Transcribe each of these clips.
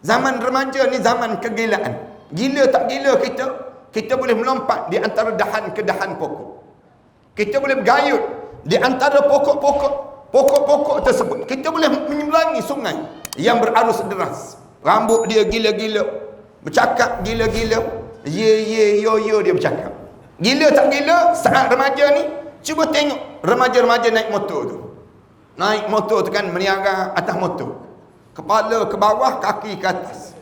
Zaman remaja ni zaman kegilaan. Gila tak gila kita? Kita boleh melompat di antara dahan ke dahan pokok. Kita boleh bergayut di antara pokok-pokok tersebut. Kita boleh menyeberangi sungai yang berarus deras. Rambut dia gila-gila, bercakap gila-gila, ye yo dia bercakap. Gila tak gila saat remaja ni? Cuba tengok remaja-remaja naik motor tu. Naik motor tu kan meniaga atas motor. Kepala ke bawah, kaki ke atas.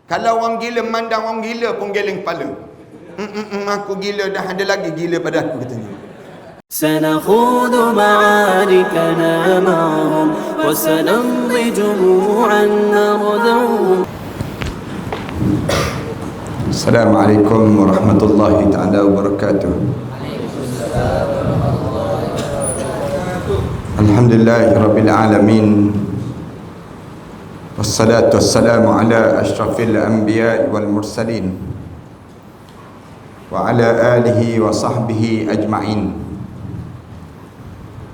Kalau orang gila memandang orang gila pun geleng kepala. Aku gila dah, ada lagi gila pada aku katanya. سنخوض معاركنا معهم وسنمضي جموعا نرذوهم. Assalamualaikum warahmatullahi ta'ala wabarakatuh. Alhamdulillahi rabbil alamin. Wassalatu wassalamu ala ashrafil anbiya wal mursalin wa ala alihi wa sahbihi ajma'in.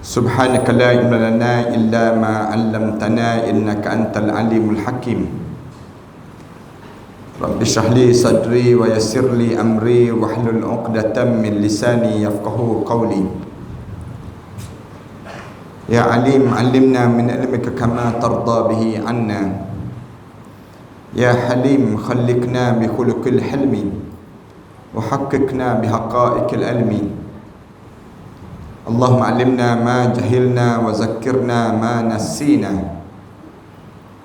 Subhanaka la ilma lana illa ma 'allamtana innaka antal alimul hakim. Rabbi shrah li sadri wa yassir li amri wahlul 'uqdatam min lisani yafqahu qawli. Ya alim 'allimna min ilmika kama tarda bihi 'anna. Ya halim khalliqna bi khuluqil hilmi wa haqqqiqna bi haqa'iqil ilmi. Allahumma 'allimna ma jahilna wa zakkirna ma nassina.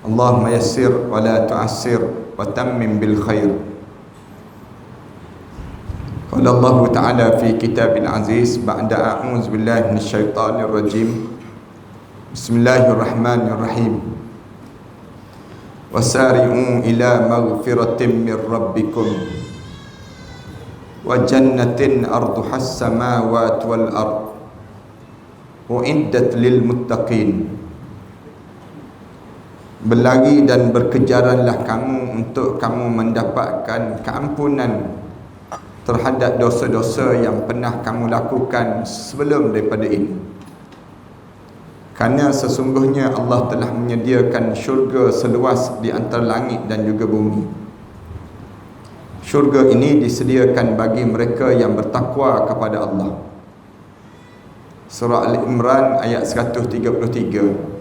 Allahumma yassir wa la tu'assir wa tammim bil khair. Qala Allah Ta'ala fi kitabil aziz ba'da a'udzu billahi minasyaitonir rajim. Bismillahirrahmanirrahim. Wasari'u ila maghfiratin min rabbikum wa jannatin arduhas samawati wal ardh uiddat lil muttaqin. Berlari dan berkejaranlah kamu untuk kamu mendapatkan keampunan terhadap dosa-dosa yang pernah kamu lakukan sebelum daripada ini. Kerana sesungguhnya Allah telah menyediakan syurga seluas di antara langit dan juga bumi. Syurga ini disediakan bagi mereka yang bertakwa kepada Allah. Surah Al-Imran ayat 133.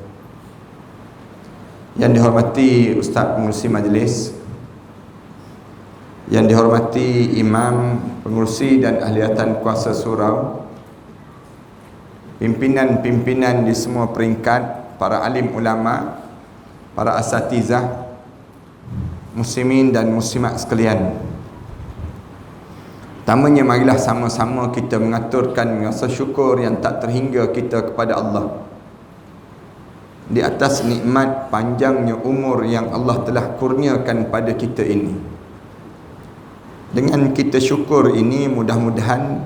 Yang dihormati Ustaz Pengurusi Majlis, yang dihormati Imam, Pengurusi dan Ahliatan Kuasa Surau, pimpinan-pimpinan di semua peringkat, para alim ulama, para asatizah, muslimin dan muslimat sekalian. Pertamanya, marilah sama-sama kita mengaturkan rasa syukur yang tak terhingga kita kepada Allah di atas nikmat panjangnya umur yang Allah telah kurniakan pada kita ini. Dengan kita syukur ini, mudah-mudahan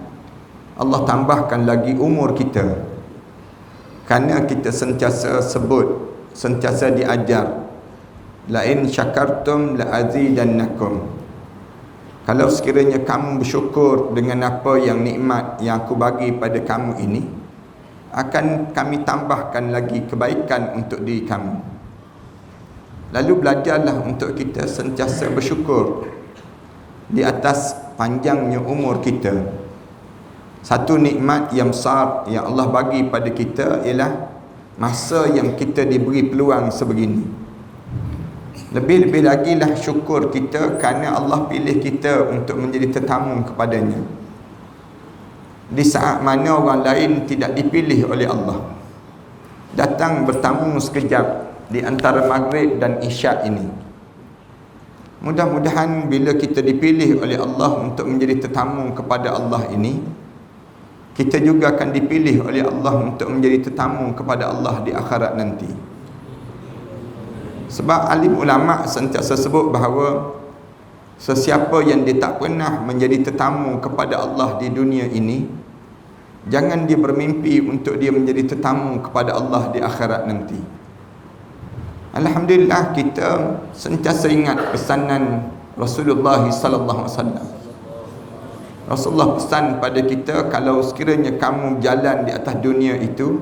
Allah tambahkan lagi umur kita, kerana kita sentiasa sebut, sentiasa diajar, la in syakartum la azidannakum. Kalau sekiranya kamu bersyukur dengan apa yang nikmat yang aku bagi pada kamu ini, akan kami tambahkan lagi kebaikan untuk diri kamu. Lalu belajarlah untuk kita sentiasa bersyukur di atas panjangnya umur kita. Satu nikmat yang besar yang Allah bagi pada kita ialah masa yang kita diberi peluang sebegini. Lebih-lebih lagi lah syukur kita kerana Allah pilih kita untuk menjadi tetamu kepadanya di saat mana orang lain tidak dipilih oleh Allah. Datang bertamu sekejap di antara maghrib dan isyak ini. Mudah-mudahan bila kita dipilih oleh Allah untuk menjadi tetamu kepada Allah ini, kita juga akan dipilih oleh Allah untuk menjadi tetamu kepada Allah di akhirat nanti. Sebab alim ulama sentiasa sebut bahawa sesiapa yang dia tak pernah menjadi tetamu kepada Allah di dunia ini, jangan dia bermimpi untuk dia menjadi tetamu kepada Allah di akhirat nanti. Alhamdulillah, kita sentiasa ingat pesanan Rasulullah sallallahu alaihi wasallam. Rasulullah pesan pada kita, kalau sekiranya kamu berjalan di atas dunia itu,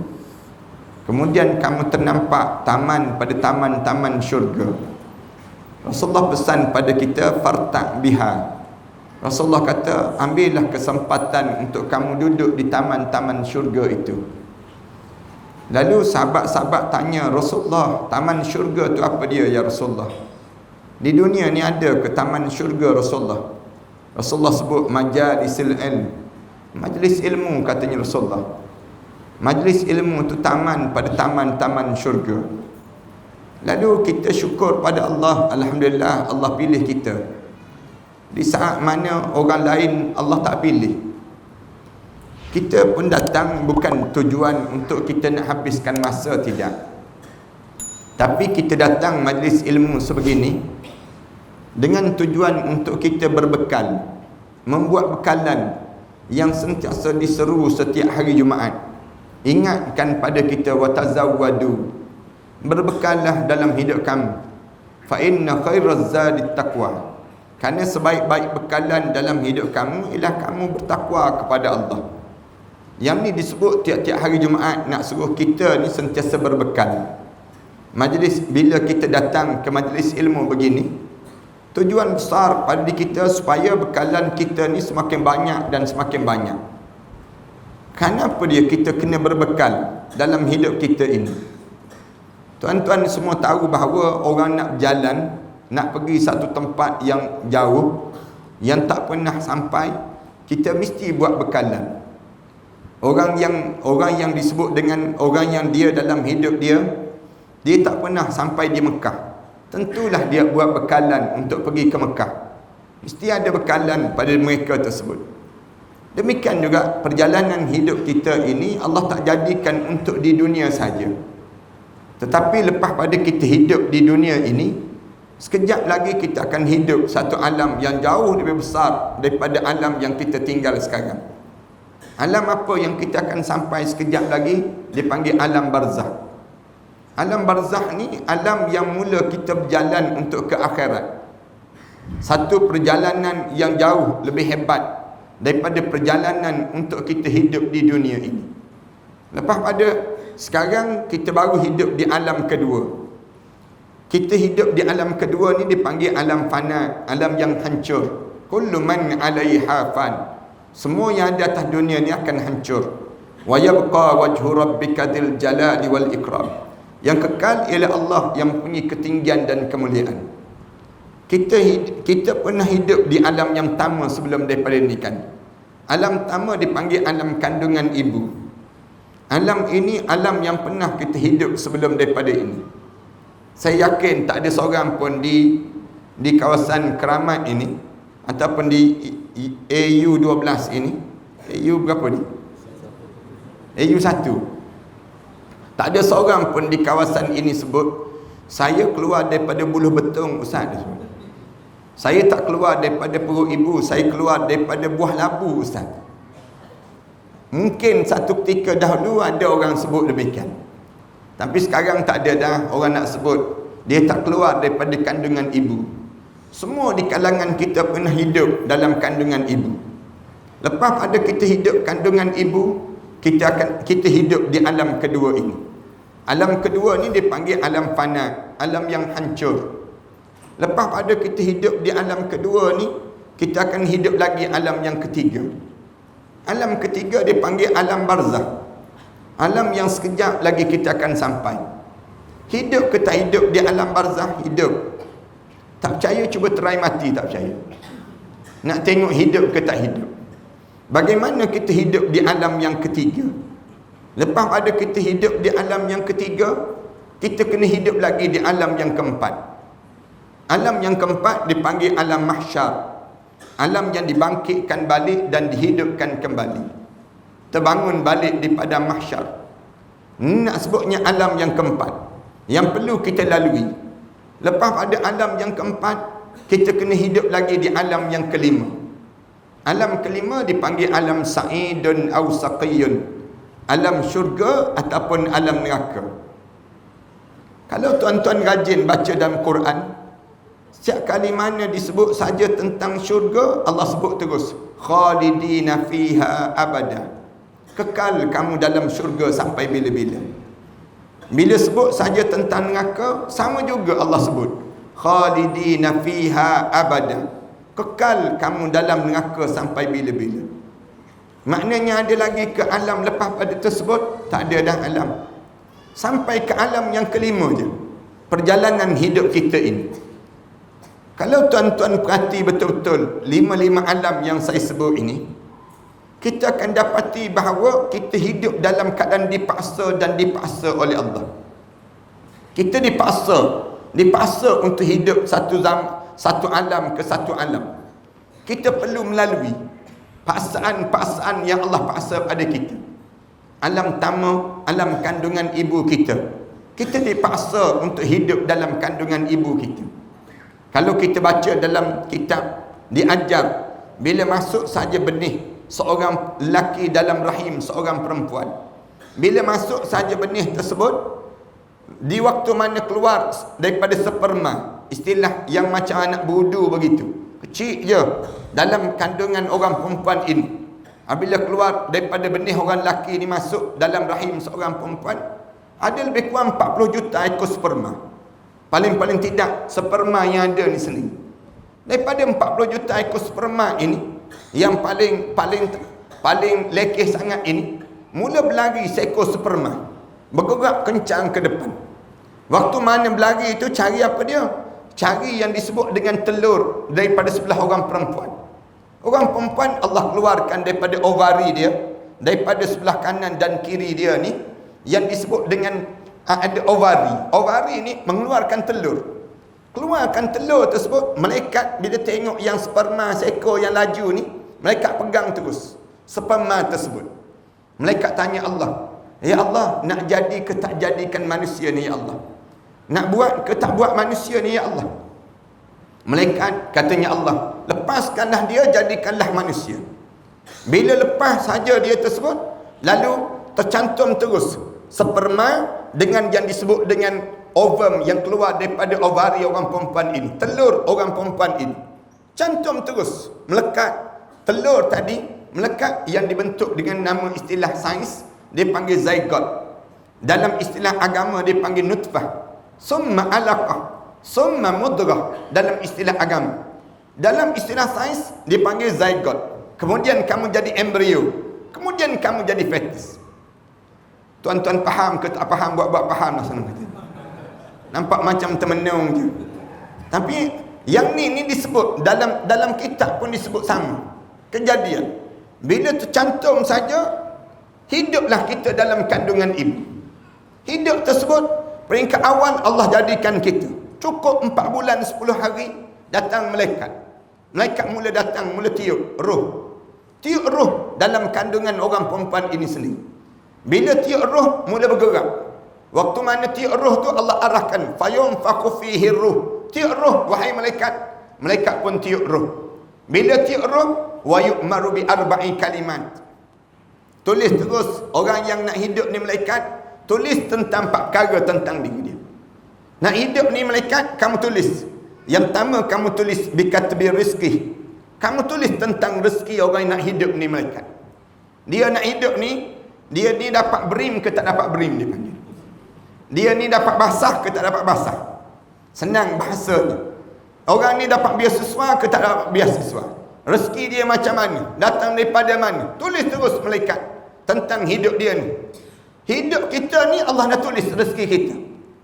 kemudian kamu ternampak taman pada taman-taman syurga, Rasulullah pesan pada kita, farta' biha. Rasulullah kata, ambillah kesempatan untuk kamu duduk di taman-taman syurga itu. Lalu sahabat-sahabat tanya Rasulullah, taman syurga tu apa dia ya Rasulullah? Di dunia ni ada ke taman syurga Rasulullah? Rasulullah sebut majalisil ilm. Majlis ilmu katanya Rasulullah. Majlis ilmu tu taman pada taman-taman syurga. Lalu kita syukur pada Allah, alhamdulillah Allah pilih kita. Di saat mana orang lain Allah tak pilih, kita pun datang bukan tujuan untuk kita nak habiskan masa, tidak. Tapi kita datang majlis ilmu sebegini dengan tujuan untuk kita berbekal, membuat bekalan yang sentiasa diseru setiap hari Jumaat. Ingatkan pada kita, watazawwadu, berbekallah dalam hidup kamu, fa inna khairaz zadit taqwa. Kerana sebaik-baik bekalan dalam hidup kamu ialah kamu bertakwa kepada Allah. Yang ni disebut tiap-tiap hari Jumaat nak suruh kita ni sentiasa berbekal. Majlis, bila kita datang ke majlis ilmu begini, tujuan besar pada kita supaya bekalan kita ni semakin banyak dan semakin banyak. Kenapa dia kita kena berbekal dalam hidup kita ini? Tuan-tuan semua tahu bahawa orang nak berjalan, nak pergi satu tempat yang jauh, yang tak pernah sampai, kita mesti buat bekalan. Orang yang disebut dengan orang yang dia dalam hidup dia tak pernah sampai di Mekah, tentulah dia buat bekalan untuk pergi ke Mekah. Mesti ada bekalan pada mereka tersebut. Demikian juga perjalanan hidup kita ini Allah tak jadikan untuk di dunia saja. Tetapi lepas pada kita hidup di dunia ini, sekejap lagi kita akan hidup satu alam yang jauh lebih besar daripada alam yang kita tinggal sekarang. Alam apa yang kita akan sampai sekejap lagi dipanggil alam barzakh. Alam barzakh ni alam yang mula kita berjalan untuk ke akhirat. Satu perjalanan yang jauh lebih hebat daripada perjalanan untuk kita hidup di dunia ini. Lepas pada sekarang kita baru hidup di alam kedua. Kita hidup di alam kedua ni dipanggil alam fana, alam yang hancur. Kullu man 'alaiha fan. Semua yang ada atas dunia ni akan hancur. Wa yabqa wajhu rabbika dzil jalali wal ikram. Yang kekal ialah Allah yang punya ketinggian dan kemuliaan. Kita pernah hidup di alam yang pertama sebelum daripada ni kan. Alam pertama dipanggil alam kandungan ibu. Alam ini alam yang pernah kita hidup sebelum daripada ini. Saya yakin tak ada seorang pun di kawasan Keramat ini ataupun di AU 12 ini, AU berapa ni? AU 1. Tak ada seorang pun di kawasan ini sebut, saya keluar daripada buluh betung Ustaz. Saya tak keluar daripada perut ibu, saya keluar daripada buah labu Ustaz. Mungkin satu ketika dahulu ada orang sebut demikian. Tapi sekarang tak ada dah orang nak sebut dia tak keluar daripada kandungan ibu. Semua di kalangan kita pernah hidup dalam kandungan ibu. Lepas ada kita hidup kandungan ibu, kita hidup di alam kedua ini. Alam kedua ni dipanggil alam fana, alam yang hancur. Lepas ada kita hidup di alam kedua ni, kita akan hidup lagi alam yang ketiga. Alam ketiga dipanggil alam barzakh. Alam yang sekejap lagi kita akan sampai. Hidup ke tak hidup di alam barzakh? Hidup. Tak percaya cuba try mati, tak percaya. Nak tengok hidup ke tak hidup. Bagaimana kita hidup di alam yang ketiga? Lepas ada kita hidup di alam yang ketiga, kita kena hidup lagi di alam yang keempat. Alam yang keempat dipanggil alam mahsyar. Alam yang dibangkitkan balik dan dihidupkan kembali. Terbangun balik di padang mahsyar. Nak sebutnya alam yang keempat yang perlu kita lalui. Lepas ada alam yang keempat, kita kena hidup lagi di alam yang kelima. Alam kelima dipanggil alam sa'idun aw saqiyun. Alam syurga ataupun alam neraka. Kalau tuan-tuan rajin baca dalam Quran, setiap kali mana disebut saja tentang syurga, Allah sebut terus khalidina fiha abada. Kekal kamu dalam syurga sampai bila-bila. Bila sebut saja tentang neraka, sama juga Allah sebut khalidina fiha abada. Kekal kamu dalam neraka sampai bila-bila. Maknanya ada lagi ke alam lepas pada tersebut? Tak ada dah alam. Sampai ke alam yang kelima je. Perjalanan hidup kita ini. Kalau tuan-tuan perhati betul-betul 5 alam yang saya sebut ini, kita akan dapati bahawa kita hidup dalam keadaan dipaksa dan dipaksa oleh Allah. Kita dipaksa untuk hidup satu alam ke satu alam. Kita perlu melalui paksaan-paksaan yang Allah paksa pada kita. Alam pertama, alam kandungan ibu kita. Kita dipaksa untuk hidup dalam kandungan ibu kita. Kalau kita baca dalam kitab, diajar bila masuk saja benih seorang lelaki dalam rahim seorang perempuan, bila masuk saja benih tersebut, di waktu mana keluar daripada sperma, istilah yang macam anak budu begitu, kecil je dalam kandungan orang perempuan ini. Apabila keluar daripada benih orang lelaki ini masuk dalam rahim seorang perempuan, ada lebih kurang 40 juta ekor sperma. Paling-paling tidak sperma yang ada ni sendiri. Daripada 40 juta ekor sperma ini, yang paling lekeh sangat ini, mula berlari seekor sperma, bergerak kencang ke depan. Waktu mana berlari itu, cari apa dia? Cari yang disebut dengan telur daripada sebelah orang perempuan. Orang perempuan Allah keluarkan daripada ovari dia, daripada sebelah kanan dan kiri dia ni, yang disebut dengan ada ovari. Ovari ni mengeluarkan telur. Keluarkan telur tersebut, malaikat bila tengok yang sperma seekor yang laju ni, malaikat pegang terus sperma tersebut. Malaikat tanya Allah, ya Allah, nak jadi ke tak jadikan manusia ni ya Allah? Nak buat ke tak buat manusia ni ya Allah? Malaikat katanya Allah, lepaskanlah dia, jadikanlah manusia. Bila lepas saja dia tersebut, lalu tercantum terus sperma dengan yang disebut dengan ovum yang keluar daripada ovari orang perempuan ini, telur orang perempuan ini, cantum terus melekat. Telur tadi melekat yang dibentuk dengan nama istilah sains dipanggil zygote, dalam istilah agama dipanggil nutfah, summa alaqah, summa mudghah dalam istilah agama. Dalam istilah sains dipanggil zygote. Kemudian kamu jadi embrio, kemudian kamu jadi fetus. Tuan-tuan faham ke tak faham? Buat-buat faham lah senang kata. Nampak macam termenung je. Tapi yang ni disebut dalam kitab pun disebut sama. Kejadian. Bila tercantum saja, hiduplah kita dalam kandungan ibu. Hidup tersebut, peringkat awal Allah jadikan kita. Cukup 4 bulan 10 hari, datang malaikat. Malaikat mula datang, mula tiup roh. Tiup roh dalam kandungan orang perempuan ini sendiri. Bila tiup roh, mula bergerak. Waktu mana tiup roh tu Allah arahkan, fayunfakhu fihi ruh. Tiup roh, wahai malaikat. Malaikat pun tiup roh. Bila tiup roh, wa yu'maru bi arba'i kalimat. Tulis terus, orang yang nak hidup ni malaikat, tulis tentang 4 perkara tentang diri dia. Nak hidup ni malaikat, kamu tulis. Yang pertama, kamu tulis bikatbi rizki. Kamu tulis tentang rezeki orang yang nak hidup ni malaikat. Dia nak hidup ni, dia ni dapat berim ke tak dapat berim, dia panggil. Dia ni dapat basah ke tak dapat basah. Senang bahasanya. Orang ni dapat beasiswa ke tak dapat beasiswa. Rezeki dia macam mana, datang daripada mana. Tulis terus malaikat tentang hidup dia ni. Hidup kita ni Allah dah tulis rezeki kita.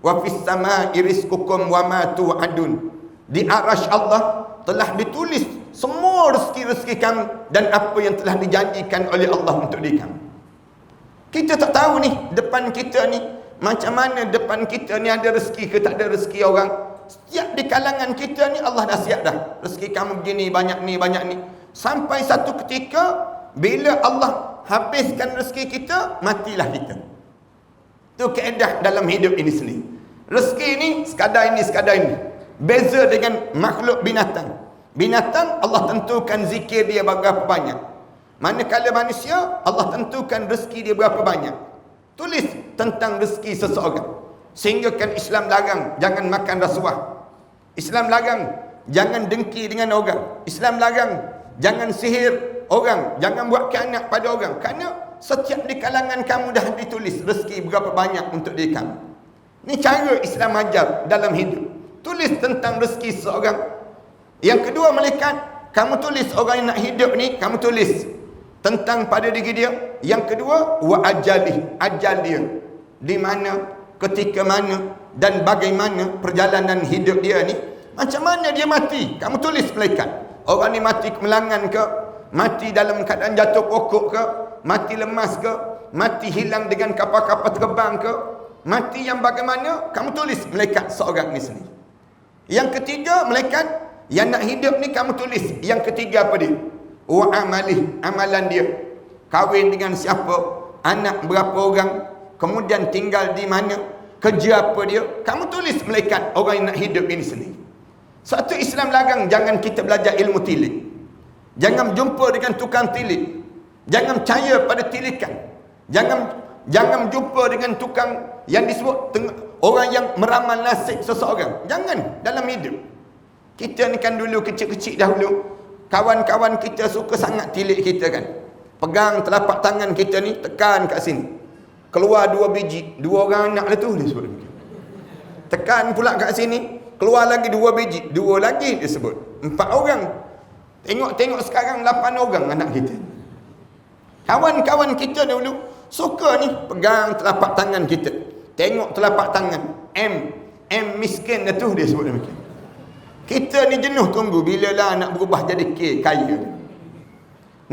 Wa fis samaa'i rizqukum wa ma tu'adun. Di arasy Allah telah ditulis semua rezeki-rezeki kamu dan apa yang telah dijanjikan oleh Allah untuk diri kamu. Kita tak tahu ni depan kita ni macam mana, depan kita ni ada rezeki ke tak ada rezeki orang. Setiap di kalangan kita ni Allah dah siap dah. Rezeki kamu begini, banyak ni, banyak ni. Sampai satu ketika bila Allah habiskan rezeki kita, matilah kita. Itu kaedah dalam hidup ini sendiri. Rezeki ni sekadar ini, sekadar ini. Beza dengan makhluk binatang. Binatang Allah tentukan zikir dia berapa banyak. Manakala manusia Allah tentukan rezeki dia berapa banyak. Tulis tentang rezeki seseorang. Sehingga kan Islam larang jangan makan rasuah. Islam larang jangan dengki dengan orang. Islam larang jangan sihir orang, jangan buat khianat pada orang. Kerana setiap di kalangan kamu dah ditulis rezeki berapa banyak untuk diri kamu. Ini cara Islam ajar dalam hidup. tulis tentang rezeki seorang. Yang kedua, malaikat, kamu tulis orang yang nak hidup ni, kamu tulis tentang pada diri dia. Yang kedua, wa ajalih, ajal dia, di mana, ketika mana dan bagaimana perjalanan hidup dia ni, macam mana dia mati, kamu tulis malaikat. Orang ni mati kemelangan ke, mati dalam keadaan jatuh pokok ke, mati lemas ke, mati hilang dengan kapal-kapal terbang ke, mati yang bagaimana, kamu tulis malaikat seorang ni sendiri. Yang ketiga, malaikat yang nak hidup ni kamu tulis. Yang ketiga apa dia? Wa amalih, amalan dia, kahwin dengan siapa, anak berapa orang, kemudian tinggal di mana, kerja apa dia, kamu tulis malaikat orang yang nak hidup ini sendiri. Satu Islam larang jangan kita belajar ilmu tilik. Jangan jumpa dengan tukang tilik. Jangan percaya pada tilikan. Jangan jumpa dengan tukang yang disebut orang yang meramal nasib seseorang. Jangan dalam hidup. Kita ni kan dulu kecil-kecil dahulu, kawan-kawan kita suka sangat tilik kita kan. Pegang telapak tangan kita ni, tekan kat sini, keluar 2 biji, 2 orang anak lah tu dia sebut. Tekan pula kat sini, keluar lagi 2 biji, 2 lagi dia sebut. 4 orang. Tengok sekarang 8 orang anak kita. Kawan-kawan kita dulu suka ni pegang telapak tangan kita, tengok telapak tangan, M miskin dah tu dia sebut demikian. Kita ni jenuh tunggu bila lah nak berubah jadi kaya.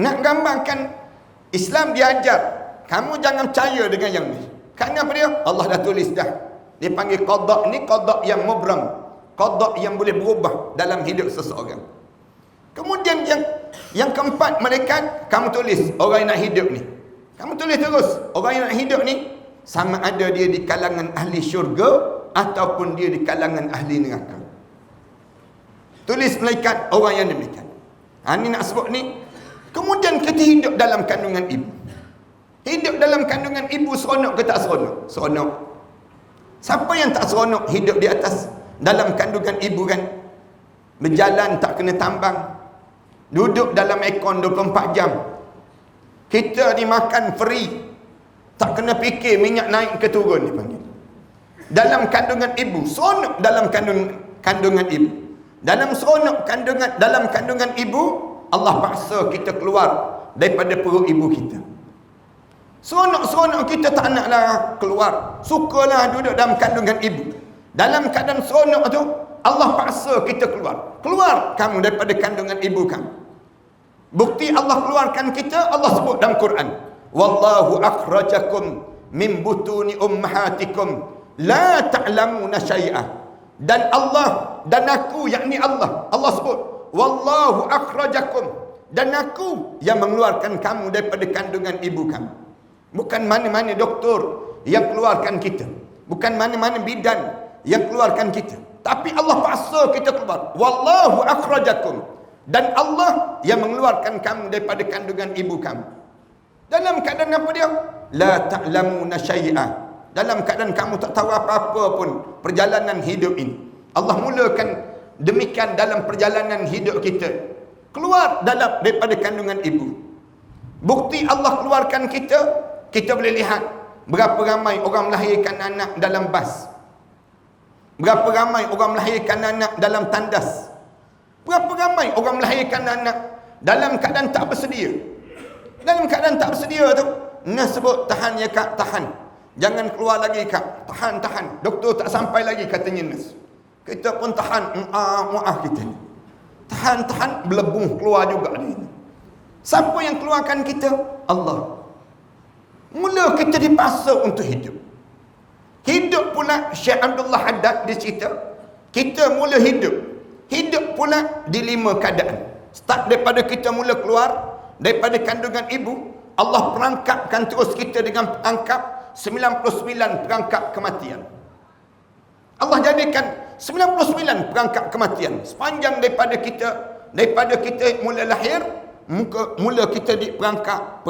Nak gambarkan Islam diajar, kamu jangan percaya dengan yang ni. Kerana apa dia? Allah dah tulis dah. Dia panggil qada, ni qada yang mubram, qada yang boleh berubah dalam hidup seseorang. Kemudian yang keempat, malaikat, kamu tulis orang yang nak hidup ni. Kamu tulis terus orang yang nak hidup ni, sama ada dia di kalangan ahli syurga ataupun dia di kalangan ahli neraka. Tulis malaikat orang yang demikian. Ini nak sebut ni. Kemudian kita hidup dalam kandungan ibu. Hidup dalam kandungan ibu seronok ke tak seronok? Seronok. Siapa yang tak seronok hidup di atas dalam kandungan ibu kan? Berjalan tak kena tambang, duduk dalam aircon 24 jam. Kita ni makan free, tak kena fikir minyak naik ke turun dipanggil. Dalam kandungan ibu, seronok dalam kandungan ibu. Dalam seronok dalam kandungan ibu, Allah paksa kita keluar daripada perut ibu kita. Seronok-seronok kita tak naklah keluar, sukalah duduk dalam kandungan ibu. Dalam keadaan seronok tu, Allah paksa kita keluar kamu daripada kandungan ibu kamu. Bukti Allah keluarkan kita, Allah sebut dalam Quran, wallahu akhrajakum min butuni ummahatikum la ta'lamuna syai'ah. Dan Allah, dan aku, yakni Allah sebut, wallahu akhrajakum, dan aku yang mengeluarkan kamu daripada kandungan ibu kamu. Bukan mana-mana doktor yang keluarkan kita, bukan mana-mana bidan yang keluarkan kita, tapi Allah paksa kita keluar. Wallahu akhrajakum, dan Allah yang mengeluarkan kamu daripada kandungan ibu kamu. Dalam keadaan apa dia? La ta'lamuna syai'ah. Dalam keadaan kamu tak tahu apa-apa pun perjalanan hidup ini. Allah mulakan demikian dalam perjalanan hidup kita. Keluar daripada kandungan ibu. Bukti Allah keluarkan kita, kita boleh lihat berapa ramai orang melahirkan anak dalam bas. Berapa ramai orang melahirkan anak dalam tandas. Berapa ramai orang melahirkan anak dalam keadaan tak bersedia. Dalam keadaan tak bersedia tu, nas sebut, tahan ya kak, tahan. Jangan keluar lagi kak, tahan. Doktor tak sampai lagi katanya nas. Kita pun tahan, muah kita ni. Tahan, belebung keluar juga dia. Siapa yang keluarkan kita? Allah. Mula kita dipaksa untuk hidup. Hidup pula Syekh Abdullah Haddad dia cerita, kita mula hidup. Hidup pula di 5 keadaan. Start daripada kita mula keluar daripada kandungan ibu, Allah perangkapkan terus kita dengan perangkap 99 perangkap kematian. Allah jadikan 99 perangkap kematian sepanjang daripada kita mula lahir, mula kita di perangkap.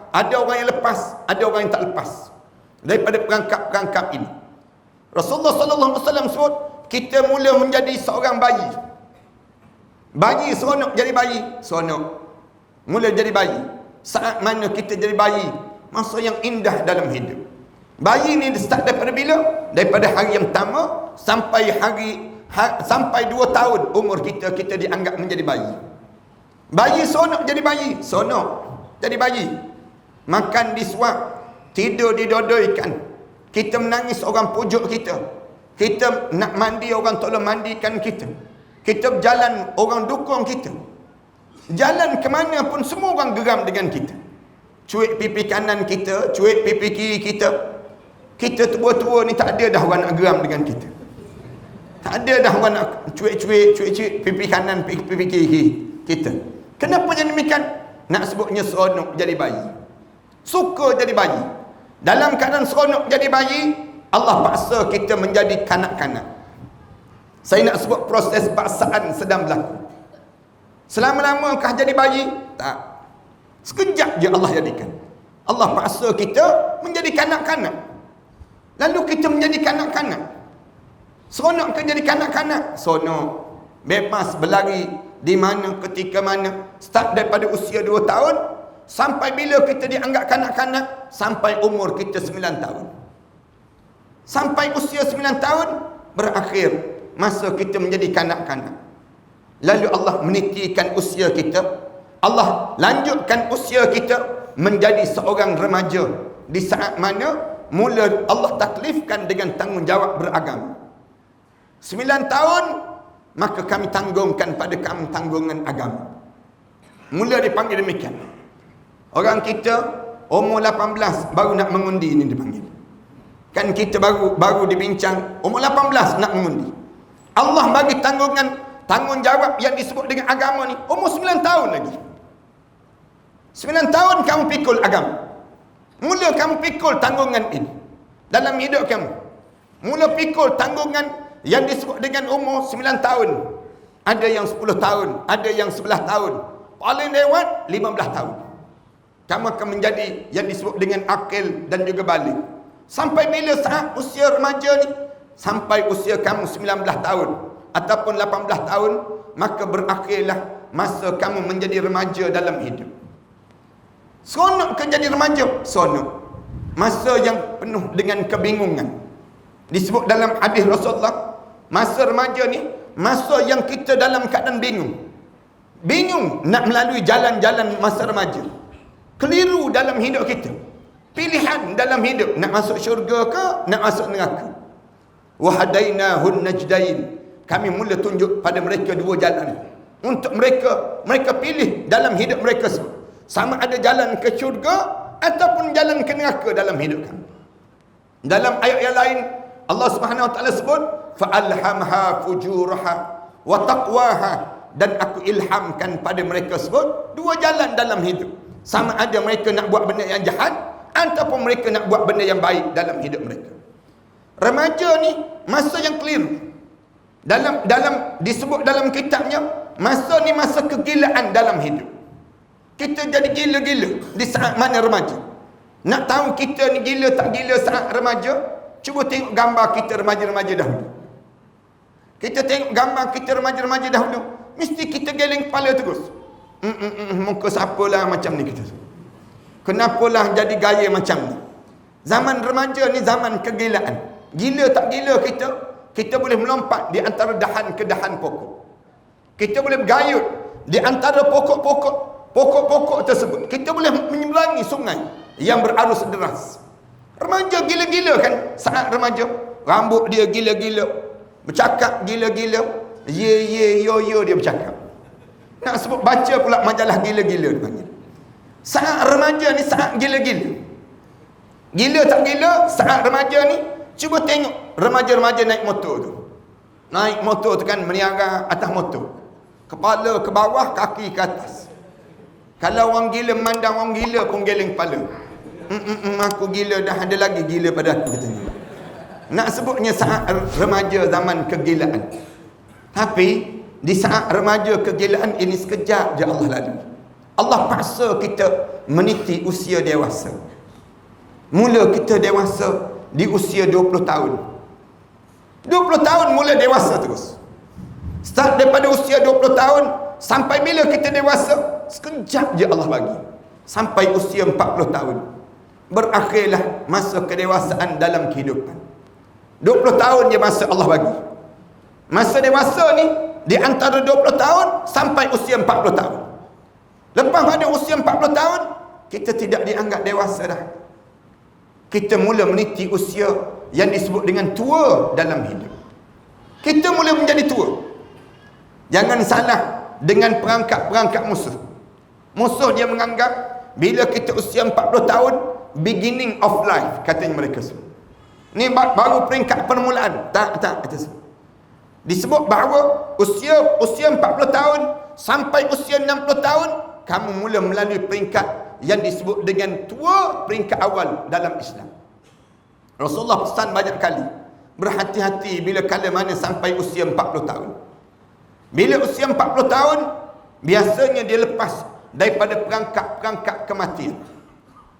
Ada orang yang lepas, ada orang yang tak lepas daripada perangkap ini. Rasulullah sallallahu alaihi wasallam sebut, kita mula menjadi seorang bayi. Bayi seronok jadi bayi, seronok. Mula jadi bayi. Saat mana kita jadi bayi, masa yang indah dalam hidup. Bayi ni start daripada bila? Daripada hari yang pertama sampai sampai 2 tahun umur kita dianggap menjadi bayi. Bayi sonok jadi bayi, sonok jadi bayi. Makan disuap, tidur didodoikan. Kita menangis orang pujuk kita. Kita nak mandi orang tolong mandikan kita. Kita berjalan orang dukung kita. Jalan ke mana pun semua orang geram dengan kita. Cuik pipi kanan kita, cuik pipi kiri kita. Kita tua-tua ni tak ada dah orang nak geram dengan kita. Tak ada dah orang nak cuik-cuik pipi kanan, pipi kiri kita. Kenapa jadi demikian? Nak sebutnya seronok jadi bayi. Suka jadi bayi. Dalam keadaan seronok jadi bayi, Allah paksa kita menjadi kanak-kanak. Saya nak sebut proses paksaan sedang berlaku. Selama-lamakah jadi bayi? Tak. Sekejap je Allah jadikan. Allah paksa kita menjadi kanak-kanak. Lalu kita menjadi kanak-kanak. Seronok ke jadi kanak-kanak? Seronok. Bebas berlari di mana, ketika mana. Start daripada usia 2 tahun sampai bila kita dianggap kanak-kanak? Sampai umur kita 9 tahun. Sampai usia 9 tahun berakhir masa kita menjadi kanak-kanak. Lalu Allah menitikan usia kita. Allah lanjutkan usia kita menjadi seorang remaja. Di saat mana mula Allah taklifkan dengan tanggungjawab beragama. 9 tahun, maka kami tanggungkan pada kamu tanggungan agama. Mula dipanggil demikian. Orang kita umur 18 baru nak mengundi ni dipanggil. Kan kita baru dibincang umur 18 nak mengundi. Allah bagi tanggungjawab yang disebut dengan agama ni umur 9 tahun lagi. 9 tahun kamu pikul agama. Mula kamu pikul tanggungan ini dalam hidup kamu. Mula pikul tanggungan yang disebut dengan umur 9 tahun. Ada yang 10 tahun, ada yang 11 tahun. Paling lewat 15 tahun. Kamu akan menjadi yang disebut dengan akil dan juga balik. Sampai bila saat usia remaja ni? Sampai usia kamu 19 tahun ataupun 18 tahun, maka berakhirlah masa kamu menjadi remaja dalam hidup. Seronok ke jadi remaja? Seronok. Masa yang penuh dengan kebingungan. Disebut dalam hadis Rasulullah, masa remaja ni masa yang kita dalam keadaan bingung. Bingung nak melalui jalan-jalan masa remaja. Keliru dalam hidup kita. Pilihan dalam hidup, nak masuk syurga ke nak masuk neraka. Wa hadainahun najdain. Kami mula tunjuk pada mereka 2 jalan. Untuk mereka pilih dalam hidup mereka semua. Sama ada jalan ke syurga ataupun jalan ke neraka dalam hidup kami. Dalam ayat yang lain Allah Subhanahu wa taala sebut fa'alhamha fujuraha wa taqwaha, dan aku ilhamkan pada mereka sebut 2 jalan dalam hidup. Sama ada mereka nak buat benda yang jahat ataupun mereka nak buat benda yang baik dalam hidup mereka. Remaja ni masa yang keliru. Disebut dalam kitabnya, masa ni masa kegilaan dalam hidup. Kita jadi gila-gila di saat mana remaja. Nak tahu kita ni gila tak gila saat remaja? Cuba tengok gambar kita remaja-remaja dahulu. Kita tengok gambar kita remaja-remaja dahulu, mesti kita geleng kepala terus. Muka siapalah macam ni kita. Kenapalah jadi gaya macam ni? Zaman remaja ni zaman kegilaan. Gila tak gila kita boleh melompat di antara dahan ke dahan pokok. Kita boleh bergayut di antara pokok-pokok tersebut. Kita boleh menyeberangi sungai yang berarus deras. Remaja gila-gila kan saat remaja. Rambut dia gila-gila, bercakap gila-gila, yo dia bercakap. Nak sebut baca pula majalah gila-gila dipanggil. Saat remaja ni saat gila-gila. Gila tak gila saat remaja ni? Cuba tengok remaja-remaja naik motor tu. Naik motor tu kan meniaga atas motor. Kepala ke bawah, kaki ke atas. Kalau orang gila memandang orang gila pun geleng kepala. Aku gila dah, ada lagi gila pada aku katanya. Nak sebutnya saat remaja zaman kegilaan. Tapi di saat remaja kegilaan ini sekejap je Allah lalu. Allah paksa kita meniti usia dewasa. Mula kita dewasa di usia 20 tahun. 20 tahun mula dewasa terus. Start daripada usia 20 tahun sampai bila kita dewasa? Sekejap je Allah bagi. Sampai usia 40 tahun. berakhirlah masa kedewasaan dalam kehidupan. 20 tahun je masa Allah bagi. Masa dewasa ni di antara 20 tahun sampai usia 40 tahun. Lepas pada usia 40 tahun, kita tidak dianggap dewasa dah. Kita mula meniti usia yang disebut dengan tua dalam hidup. Kita mula menjadi tua. Jangan salah dengan perangkap-perangkap musuh. Musuh dia menganggap bila kita usia 40 tahun, beginning of life, katanya mereka semua. Ni baru peringkat permulaan. Tak. Disebut bahawa usia 40 tahun sampai usia 60 tahun, kamu mula melalui peringkat yang disebut dengan tua, peringkat awal dalam Islam. Rasulullah pesan banyak kali, berhati-hati bila kala mana sampai usia 40 tahun. Bila usia 40 tahun, biasanya dia lepas daripada perangkap-perangkap kematian.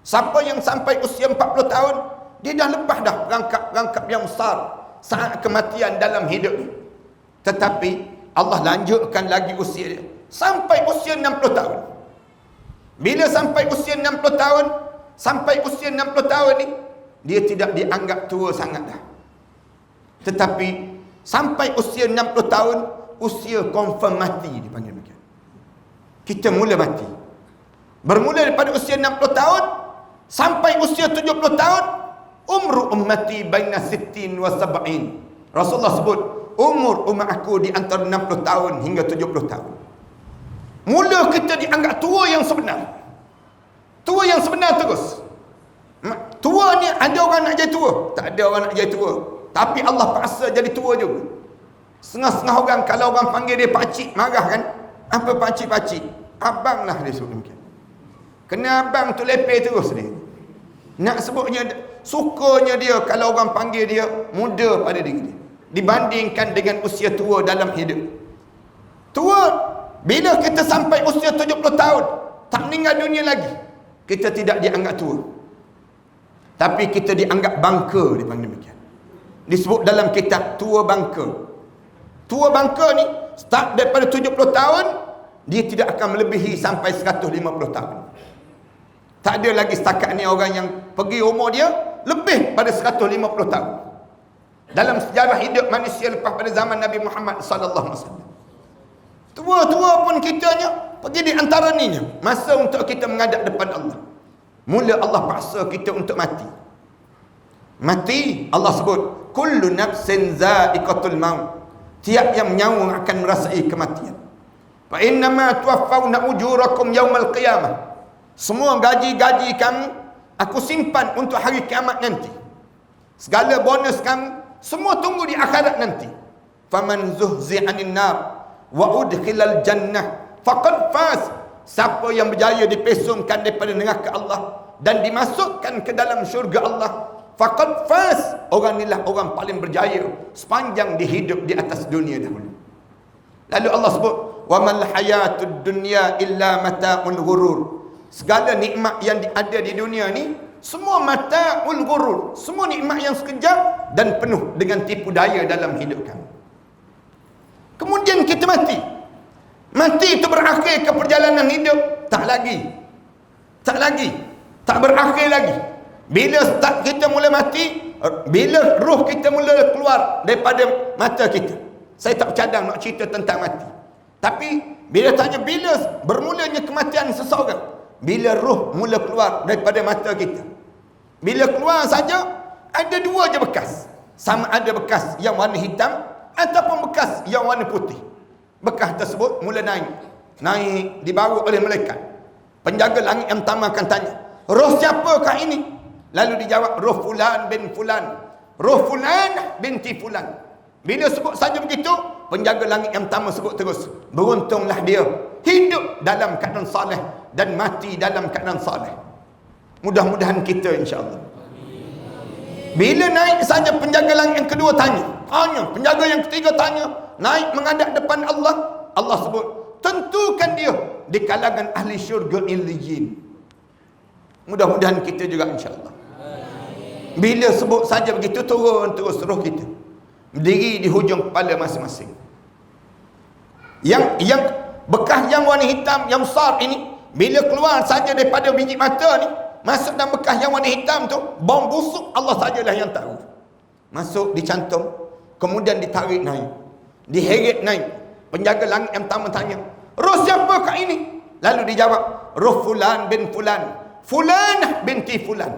Siapa yang sampai usia 40 tahun, dia dah lepas dah perangkap-perangkap yang besar saat kematian dalam hidup ni. Tetapi Allah lanjutkan lagi usia dia sampai usia 60 tahun. Bila sampai usia 60 tahun, sampai usia 60 tahun ni, dia tidak dianggap tua sangat dah. Tetapi sampai usia 60 tahun, usia confirm mati dipanggil begitu. Kita mula mati. Bermula daripada usia 60 tahun sampai usia 70 tahun, umru ummati baina 60 wa 70. Rasulullah sebut umur umat aku di antara 60 tahun hingga 70 tahun. Mula kita dianggap tua yang sebenar. Tua yang sebenar terus. Tua ni ada orang nak jadi tua? Tak ada orang nak jadi tua. Tapi Allah paksa jadi tua juga. Setengah-setengah orang, kalau orang panggil dia pakcik, marah kan? Apa pakcik-pakcik? Abang lah dia sebut demikian. Kena abang tu lepeh terus dia. Nak sebutnya, sukanya dia kalau orang panggil dia muda pada diri dia, dibandingkan dengan usia tua dalam hidup. Tua, bila kita sampai usia 70 tahun, tak meninggal dunia lagi, kita tidak dianggap tua. Tapi kita dianggap bangka, dipanggil demikian. Disebut dalam kitab tua bangka. Tua bangka ni start daripada 70 tahun, dia tidak akan melebihi sampai 150 tahun. Tak ada lagi setakat ni orang yang pergi umur dia lebih pada 150 tahun. Dalam sejarah hidup manusia lepas pada zaman Nabi Muhammad sallallahu alaihi wasallam. Tua-tua pun kitanya pergi di antara ni masa untuk kita menghadap depan Allah. Mula Allah paksa kita untuk mati. Mati, Allah sebut kullu nafsin za'iqatul maut. Tiap yang nyawa akan merasai kematian. Fa innama tuwaffawna ujurakum yaumal qiyamah. Semua gaji-gaji kamu aku simpan untuk hari kiamat nanti. Segala bonus kamu semua tunggu di akhirat nanti. Faman zuhzi'anin nar wa udkhilal jannah faqad faz. Siapa yang berjaya dipesongkan daripada neraka Allah dan dimasukkan ke dalam syurga Allah, faqad faz. Orang inilah orang paling berjaya sepanjang dihidup di atas dunia dahulu. Lalu Allah sebut wa mal hayatud dunya illa mata'ul ghurur. Segala nikmat yang ada di dunia ni semua mata'ul ghurur, semua nikmat yang sekejap dan penuh dengan tipu daya dalam hidup kami. Kemudian kita mati. Mati itu berakhir ke perjalanan hidup? Tak lagi. Tak berakhir lagi. Bila start kita mula mati, bila roh kita mula keluar daripada mata kita. Saya tak bercadang nak cerita tentang mati. Tapi bila tanya bila bermulanya kematian seseorang, bila roh mula keluar daripada mata kita. Bila keluar saja, ada dua je bekas. Sama ada bekas yang warna hitam ataupun bekas yang warna putih. Bekas tersebut mula naik dibawa oleh malaikat. Penjaga langit yang pertama akan tanya, roh siapakah ini? Lalu dijawab, roh fulan bin fulan, roh fulan binti fulan. Bila sebut saja begitu, penjaga langit yang pertama sebut terus, beruntunglah dia hidup dalam keadaan saleh dan mati dalam keadaan saleh. Mudah-mudahan kita insya-Allah. Bila naik saja penjaga langit yang kedua tanya, penjaga yang ketiga tanya, naik menghadap depan Allah, Allah sebut, tentukan dia di kalangan ahli syurga illiyin. Mudah-mudahan kita juga insya-Allah. Bila sebut saja begitu, turun terus roh kita, berdiri di hujung kepala masing-masing. Yang bekas yang warna hitam yang besar ini, bila keluar saja daripada biji mata ni, masuk dalam bekas yang warna hitam tu, bau busuk, Allah sajalah yang tahu. Masuk, dicantum, kemudian ditarik naik, diheret naik. Penjaga langit yang pertama tanya, roh siapa kat ini? Lalu dijawab, roh fulan bin fulan, fulanah binti fulan.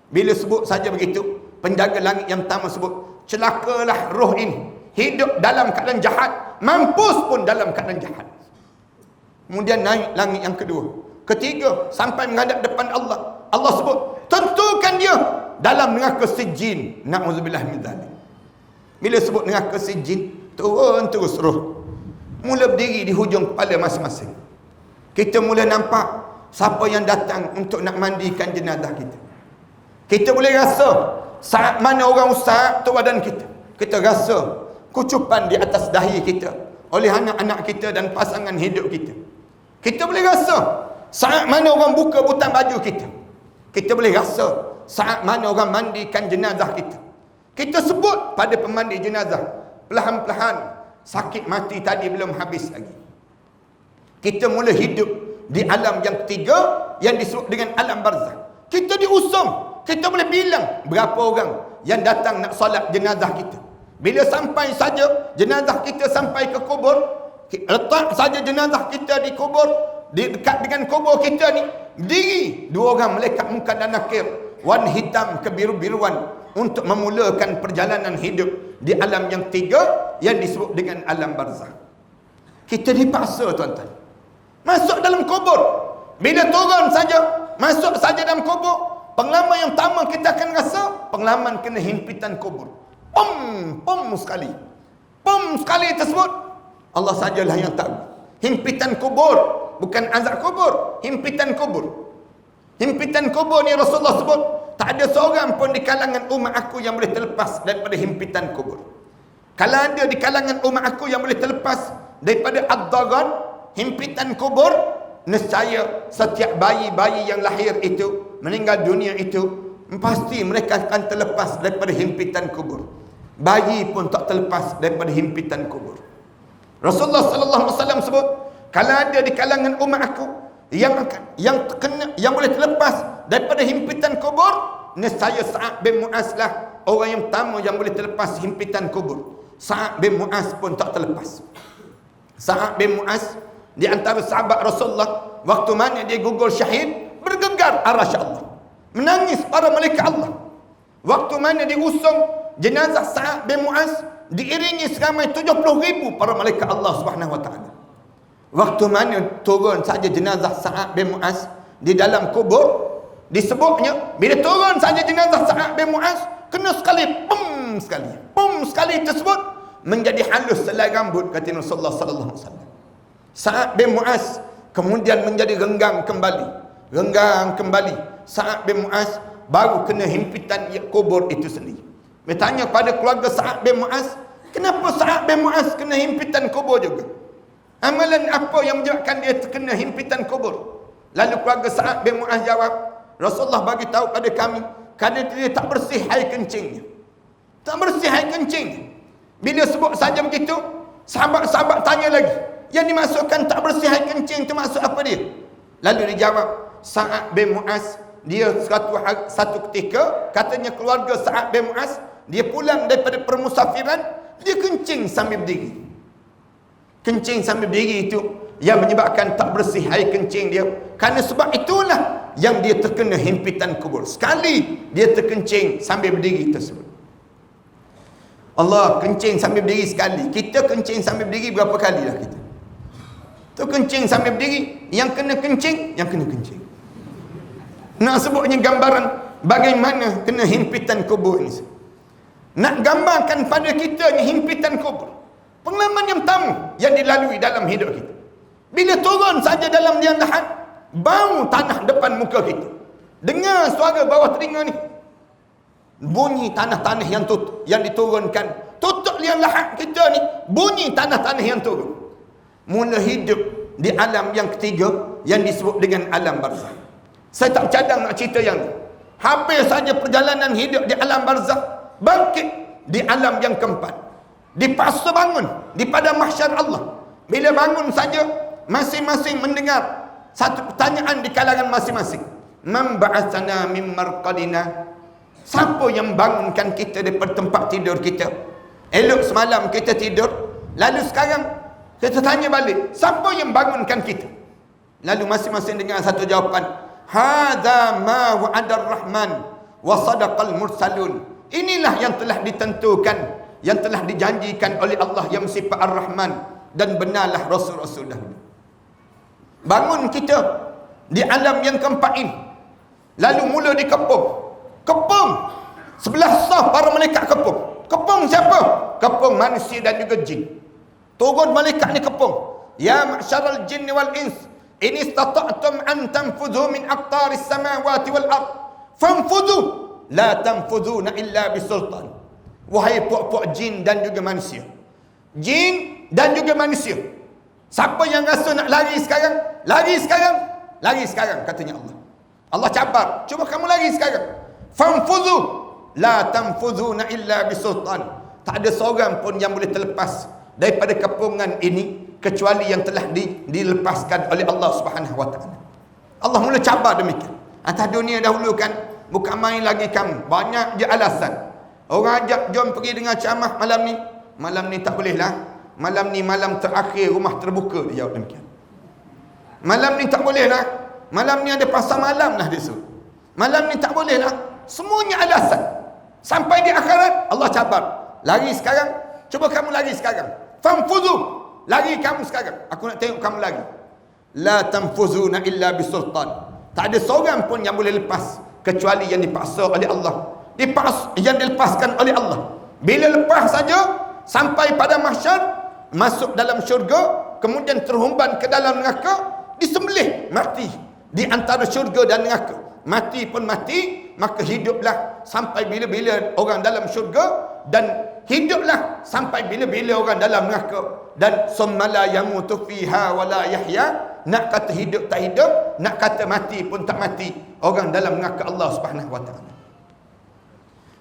Bila sebut saja begitu, penjaga langit yang pertama sebut, celakalah roh ini, hidup dalam keadaan jahat, mampus pun dalam keadaan jahat. Kemudian naik langit yang kedua, ketiga, sampai menghadap depan Allah. Allah sebut, tentukan dia dalam neraka sijin. Na'udzubillah min dzalik. Bila sebut neraka sijin, turun terus roh, mula berdiri di hujung kepala masing-masing. Kita mula nampak siapa yang datang untuk nak mandikan jenazah kita. Kita boleh rasa saat mana orang usap tu badan kita. Kita rasa kucupan di atas dahi kita oleh anak-anak kita dan pasangan hidup kita. Kita boleh rasa saat mana orang buka butang baju kita. Kita boleh rasa saat mana orang mandikan jenazah kita. Kita sebut pada pemandi jenazah, perlahan-perlahan sakit mati tadi belum habis lagi. Kita mula hidup di alam yang ketiga yang disebut dengan alam barzakh. Kita diusung, kita boleh bilang berapa orang yang datang nak solat jenazah kita. Bila sampai saja jenazah kita sampai ke kubur, letak saja jenazah kita di kubur, di dekat dengan kubur kita ni, berdiri dua orang malaikat munkar dan nakir, warna hitam kebiru-biruan, untuk memulakan perjalanan hidup di alam yang ketiga yang disebut dengan alam barzakh. Kita dipaksa tuan-tuan masuk dalam kubur. Bila turun saja, masuk saja dalam kubur, pengalaman yang pertama kita akan rasa pengalaman kena himpitan kubur. Pom sekali. Pom sekali tersebut, Allah sajalah yang tahu. Himpitan kubur, bukan azab kubur, himpitan kubur. Himpitan kubur ni Rasulullah sebut, tak ada seorang pun di kalangan umat aku yang boleh terlepas daripada himpitan kubur. Kalau ada di kalangan umat aku yang boleh terlepas daripada ad-dagan, himpitan kubur, nescaya setiap bayi-bayi yang lahir itu, meninggal dunia itu, pasti mereka akan terlepas daripada himpitan kubur. Bayi pun tak terlepas daripada himpitan kubur. Rasulullah sallallahu alaihi wasallam sebut, kalau ada di kalangan umat aku yang boleh terlepas daripada himpitan kubur, nescaya Sa'ad bin Mu'az lah orang yang pertama yang boleh terlepas himpitan kubur. Sa'ad bin Mu'az pun tak terlepas. Sa'ad bin Mu'az di antara sahabat Rasulullah, waktu mana dia gugur syahid, bergegar arasy Allah, menangis para malaikat Allah. Waktu mana diusung jenazah Sa'ad bin Mu'az, diiringi seramai 70,000 para malaikat Allah Subhanahu wa taala. Waktu mana turun saja jenazah Sa'ad bin Mu'az di dalam kubur, disebutnya bila turun saja jenazah Sa'ad bin Mu'az, kena sekali, pum sekali tersebut menjadi halus selai rambut, kata Rasulullah sallallahu alaihi wasallam. Sa'ad bin Mu'az kemudian menjadi renggang kembali. Sa'ad bin Mu'az baru kena himpitan kubur itu sendiri. Bertanya pada keluarga Sa'ad bin Mu'az, kenapa Sa'ad bin Mu'az kena himpitan kubur juga? Amalan apa yang menyebabkan dia terkena himpitan kubur? Lalu keluarga Sa'ad bin Mu'az jawab, Rasulullah bagi tahu pada kami, kerana dia tak bersih air kencingnya. Tak bersih air kencingnya. Bila sebut saja begitu, sahabat-sahabat tanya lagi, yang dimasukkan tak bersih air kencing itu maksud apa dia? Lalu dijawab, Sa'ad bin Mu'az, dia satu ketika, katanya keluarga Sa'ad bin Mu'az, dia pulang daripada permusafiran, dia kencing sambil berdiri. Kencing sambil berdiri itu yang menyebabkan tak bersih air kencing dia. Kerana sebab itulah yang dia terkena himpitan kubur. Sekali dia terkencing sambil berdiri tersebut. Allah kencing sambil berdiri sekali. Kita kencing sambil berdiri berapa kali dah kita? Tu kencing sambil berdiri, yang kena kencing. Nak sebutnya gambaran bagaimana kena himpitan kubur ini. Nak gambarkan pada kita ni himpitan kubur. Pengalaman yang pertama yang dilalui dalam hidup kita. Bila turun saja dalam liang lahat, bau tanah depan muka kita. Dengar suara bawah telinga ni. Bunyi tanah-tanah yang diturunkan. Tutup liang lahat kita ni, bunyi tanah-tanah yang turun. Mula hidup di alam yang ketiga yang disebut dengan alam barzakh. Saya tak cadang nak cerita yang ni. Habis saja perjalanan hidup di alam barzakh, bangkit di alam yang keempat. Dipaksa bangun di padang mahsyar Allah. Bila bangun saja, masing-masing mendengar satu pertanyaan di kalangan masing-masing. Man ba'athana min marqadina. Siapa yang bangunkan kita daripada tempat tidur kita? Elok semalam kita tidur, lalu sekarang kita tanya balik, siapa yang bangunkan kita? Lalu masing-masing dengan satu jawapan, hadza ma wa'ada ar-rahman wa sadaqal mursalun. Inilah yang telah ditentukan, yang telah dijanjikan oleh Allah yang bersifat Ar-Rahman, dan benarlah Rasul-Rasul dahulu. Bangun kita di alam yang keempat ini, lalu mula dikepung. Kepung sebelah sah para malaikat kepung. Kepung siapa? Kepung manusia dan juga jin. Turun malaikat ni kepung. Ya ma'syaral jinni wal ins, in istata'tum an tanfudhu min aqtaris samawati wal ard fanfudhu la tanfudhuna illa bisultan. Wahai puak-puak jin dan juga manusia. Jin dan juga manusia. Siapa yang rasa nak lari sekarang? Lari sekarang. Lari sekarang, katanya Allah. Allah cabar, cuba kamu lari sekarang. Fanfudhu la tanfudhuna illa bisultan. Tak ada seorang pun yang boleh terlepas daripada kepungan ini kecuali yang telah dilepaskan oleh Allah Subhanahu wa taala. Allah mula cabar demikian. Atas dunia dahulu kan bukan main lagi kamu. Banyak je alasan. Orang ajak jom pergi dengar ceramah malam ni. Malam ni tak boleh lah. Malam ni malam terakhir rumah terbuka, dia jawab demikian. Malam ni tak boleh lah. Malam ni ada pasar malam lah dia suruh. Malam ni tak boleh lah. Semuanya alasan. Sampai di akhirat Allah cabar. Lari sekarang. Cuba kamu lari sekarang. Fanfudhu. Lari kamu sekarang. Aku nak tengok kamu lari. La tanfuzuna illa bisultan. Tak ada seorang pun yang boleh lepas kecuali yang dipaksa oleh Allah. Yang dilepaskan oleh Allah. Bila lepas saja sampai pada mahsyar, masuk dalam syurga, kemudian terhumban ke dalam neraka, disembelih mati di antara syurga dan neraka. Mati pun mati, maka hiduplah sampai bila-bila orang dalam syurga, dan hiduplah sampai bila-bila orang dalam neraka. Dan summa la yamutu fiha wa la yahya. Nak kata hidup tak hidup, nak kata mati pun tak mati orang dalam neraka Allah Subhanahu wa taala.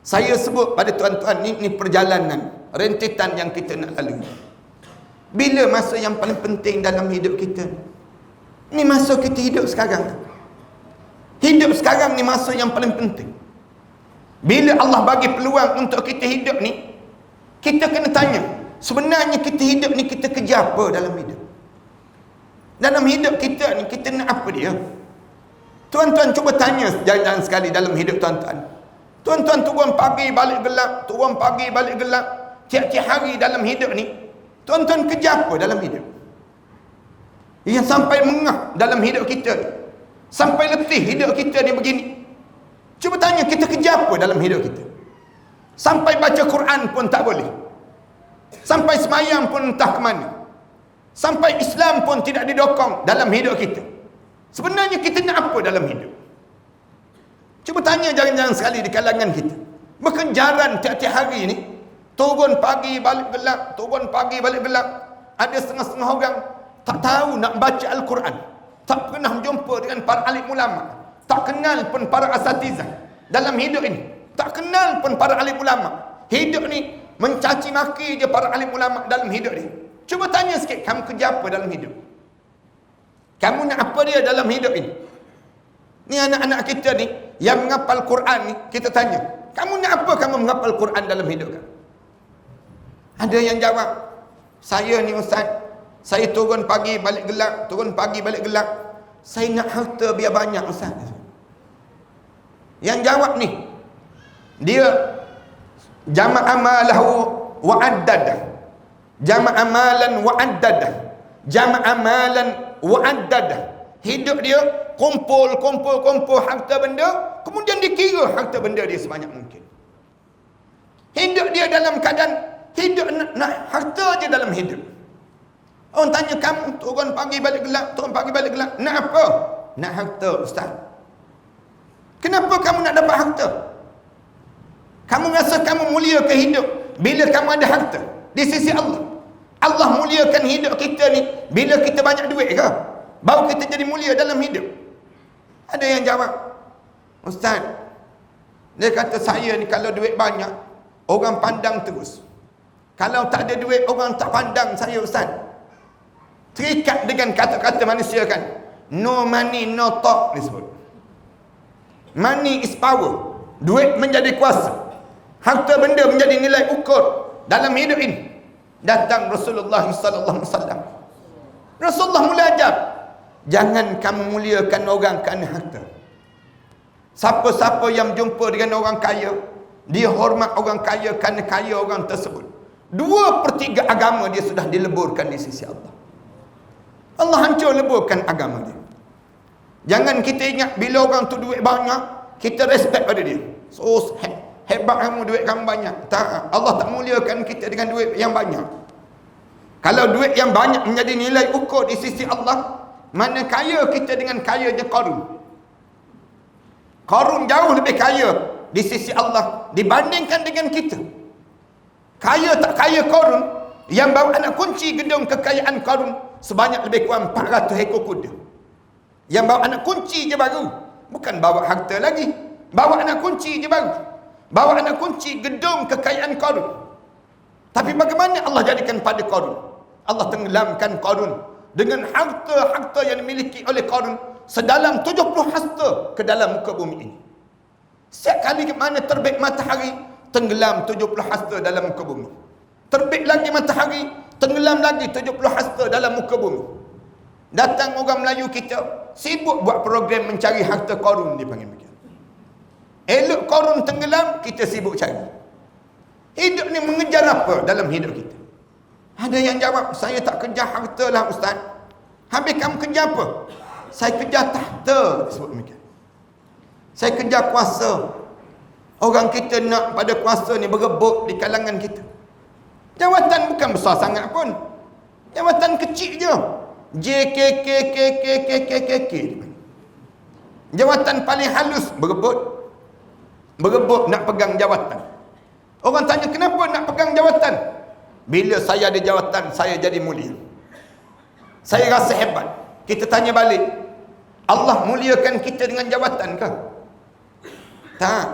Saya sebut pada tuan-tuan, ni perjalanan, rentetan yang kita nak lalui. Bila masa yang paling penting dalam hidup kita? Ni masa kita hidup sekarang. Hidup sekarang ni masa yang paling penting. Bila Allah bagi peluang untuk kita hidup ni, kita kena tanya, sebenarnya kita hidup ni kita kerja apa dalam hidup? Dalam hidup kita ni kita nak apa dia? Tuan-tuan cuba tanya jalan-jalan sekali dalam hidup tuan-tuan. Tuan-tuan turun pagi balik gelap, turun pagi balik gelap, tiap-tiap hari dalam hidup ni, tuan-tuan kerja apa dalam hidup? Yang sampai mengah dalam hidup kita ni, sampai letih hidup kita ni begini. Cuba tanya, kita kerja apa dalam hidup kita? Sampai baca Quran pun tak boleh. Sampai semayang pun entah ke mana. Sampai Islam pun tidak didokong dalam hidup kita. Sebenarnya kita nak apa dalam hidup? Cuba tanya jangan-jangan sekali di kalangan kita. Berkejaran tiap-tiap hari ni, turun pagi balik gelap, turun pagi balik gelap. Ada setengah-setengah orang tak tahu nak baca Al-Quran, tak pernah jumpa dengan para alim ulama, tak kenal pun para asatizah dalam hidup ini, tak kenal pun para alim ulama. Hidup ni mencaci maki je para alim ulama dalam hidup ni. Cuba tanya sikit, kamu kerja apa dalam hidup? Kamu nak apa dia dalam hidup ini? Ni anak-anak kita ni yang menghafal Quran ni, kita tanya, kamu nak apa kamu menghafal Quran dalam hidup kamu? Ada yang jawab, saya ni ustaz, saya turun pagi balik gelap, turun pagi balik gelap, saya nak harta biar banyak ustaz. Yang jawab ni, dia jama' amalahu wa addadah. Jama' amalan wa addadah. Jama' amalan wa addadah. Hidup dia kumpul harta benda, kemudian dikira harta benda dia sebanyak mungkin. Hidup dia dalam keadaan hidup nak harta je dalam hidup. Orang tanya, kamu turun pagi balik gelap, turun pagi balik gelap, nak apa? Nak harta ustaz. Kenapa kamu nak dapat harta? Kamu rasa kamu mulia ke hidup bila kamu ada harta di sisi Allah? Allah muliakan hidup kita ni bila kita banyak duit ke? Baru kita jadi mulia dalam hidup. Ada yang jawab, ustaz, dia kata saya ni kalau duit banyak, orang pandang terus. Kalau tak ada duit, orang tak pandang saya ustaz. Terikat dengan kata-kata manusia kan, no money no talk disebut. Money is power. Duit menjadi kuasa. Harta benda menjadi nilai ukur dalam hidup ini. Datang Rasulullah sallallahu alaihi wasallam. Rasulullah mula ajar, jangan kamu muliakan orang kerana harta. Siapa-siapa yang jumpa dengan orang kaya, dia hormat orang kaya kerana kaya orang tersebut. 2/3 agama dia sudah dileburkan di sisi Allah. Allah hancur leburkan agama dia. Jangan kita ingat bila orang tu duit banyak, kita respect pada dia. So hebat kamu, duit kamu banyak. Tak, Allah tak muliakan kita dengan duit yang banyak. Kalau duit yang banyak menjadi nilai ukur di sisi Allah, mana kaya kita dengan kayanya Qarun. Qarun jauh lebih kaya di sisi Allah dibandingkan dengan kita. Kaya tak kaya Qarun, yang bawa anak kunci gedung kekayaan Qarun sebanyak lebih kurang 400 ekor kuda. Yang bawa anak kunci je baru, bukan bawa harta lagi. Bawa anak kunci je baru, bawa anak kunci gedung kekayaan Qarun. Tapi bagaimana Allah jadikan pada Qarun? Allah tenggelamkan Qarun dengan harta-harta yang dimiliki oleh Qarun sedalam 70 hasta ke dalam muka bumi ini. Setiap kali ke mana terbit matahari, tenggelam 70 hasta dalam muka bumi. Terbit lagi matahari, tenggelam lagi 70 hasta dalam muka bumi. Datang orang Melayu kita, sibuk buat program mencari harta Qarun, dia panggil begitu. Elok Qarun tenggelam, kita sibuk cari. Hidup ni mengejar apa dalam hidup kita? Ada yang jawab, saya tak kejar harta lah Ustaz. Habis kamu kejar apa? Saya kejar tahta, disebut demikian. Saya kejar kuasa. Orang kita nak pada kuasa ni berebut di kalangan kita. Jawatan bukan besar sangat pun. Jawatan kecil je. JKKKKKKKK. Jawatan paling halus berebut. Berebut nak pegang jawatan. Orang tanya kenapa nak pegang jawatan? Bila saya ada jawatan, saya jadi mulia. Saya rasa hebat. Kita tanya balik, Allah muliakan kita dengan jawatan ke? Tak.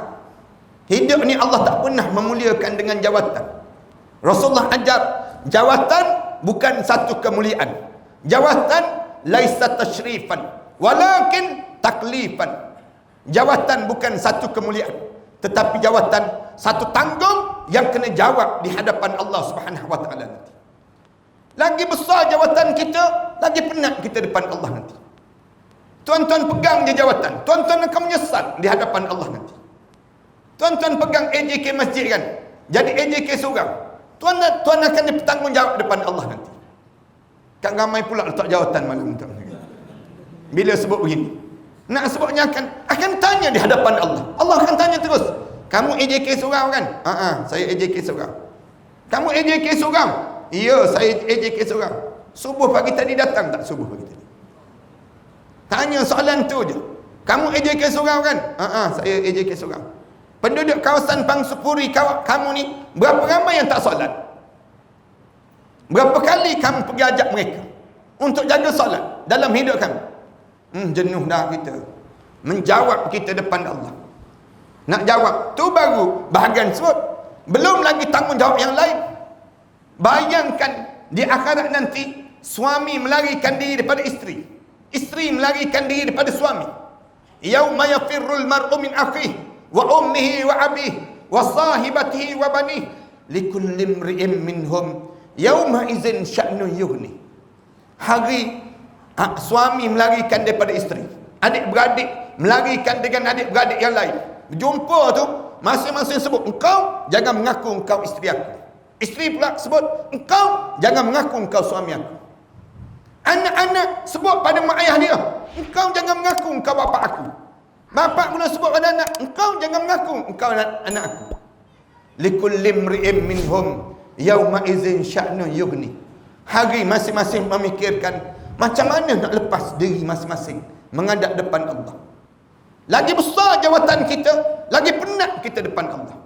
Hidup ni Allah tak pernah memuliakan dengan jawatan. Rasulullah ajar, jawatan bukan satu kemuliaan. Jawatan laisa tashrifan, walakin taklifan. Jawatan bukan satu kemuliaan, tetapi jawatan satu tanggung yang kena jawab di hadapan Allah Subhanahu wa taala nanti. Lagi besar jawatan kita, lagi penat kita depan Allah nanti. Tuan-tuan pegang je jawatan, tuan-tuan akan menyesal di hadapan Allah nanti. Tuan-tuan pegang AJK masjid kan, jadi AJK seorang, tuan akan bertanggungjawab depan Allah nanti. Kan ramai pula letak jawatan malam tu. Bila sebut begini, nak sebutnya akan tanya di hadapan Allah. Allah akan tanya terus, kamu AJK seorang kan? Saya AJK seorang. Kamu AJK seorang? Ya, saya AJK seorang. Subuh pagi tadi datang tak subuh pagi tadi? Tanya soalan tu je. Kamu AJK seorang kan? Saya AJK seorang. Penduduk kawasan Pangsupuri kamu ni, berapa ramai yang tak solat? Berapa kali kamu pergi ajak mereka untuk jaga solat dalam hidup kamu? Jenuh dah kita menjawab kita depan Allah. Nak jawab tu baru bahagian sebut, belum lagi tanggungjawab yang lain. Bayangkan di akhirat nanti, suami melarikan diri daripada isteri, isteri melarikan diri daripada suami. Yauma yafirrul mar'u min akhihi wa ummihi wa abihi wa sahibatihi wa banihi likulli imri'in minhum yauma idzin sya'nun yughni. Hari suami melarikan daripada isteri, adik-beradik melarikan dengan adik-beradik yang lain. Berjumpa tu, masing-masing sebut, engkau jangan mengaku engkau isteri aku. Isteri pula sebut, engkau jangan mengaku engkau suami aku. Anak-anak sebut pada mak ayah dia, engkau jangan mengaku engkau bapa aku. Bapa pula sebut pada anak, engkau jangan mengaku engkau anak aku. Likulli imri'in minhum yauma idzin sya'nun yughni. Hari masing-masing memikirkan macam mana nak lepas diri masing-masing menghadap depan Allah. Lagi besar jawatan kita, lagi penat kita depan Allah.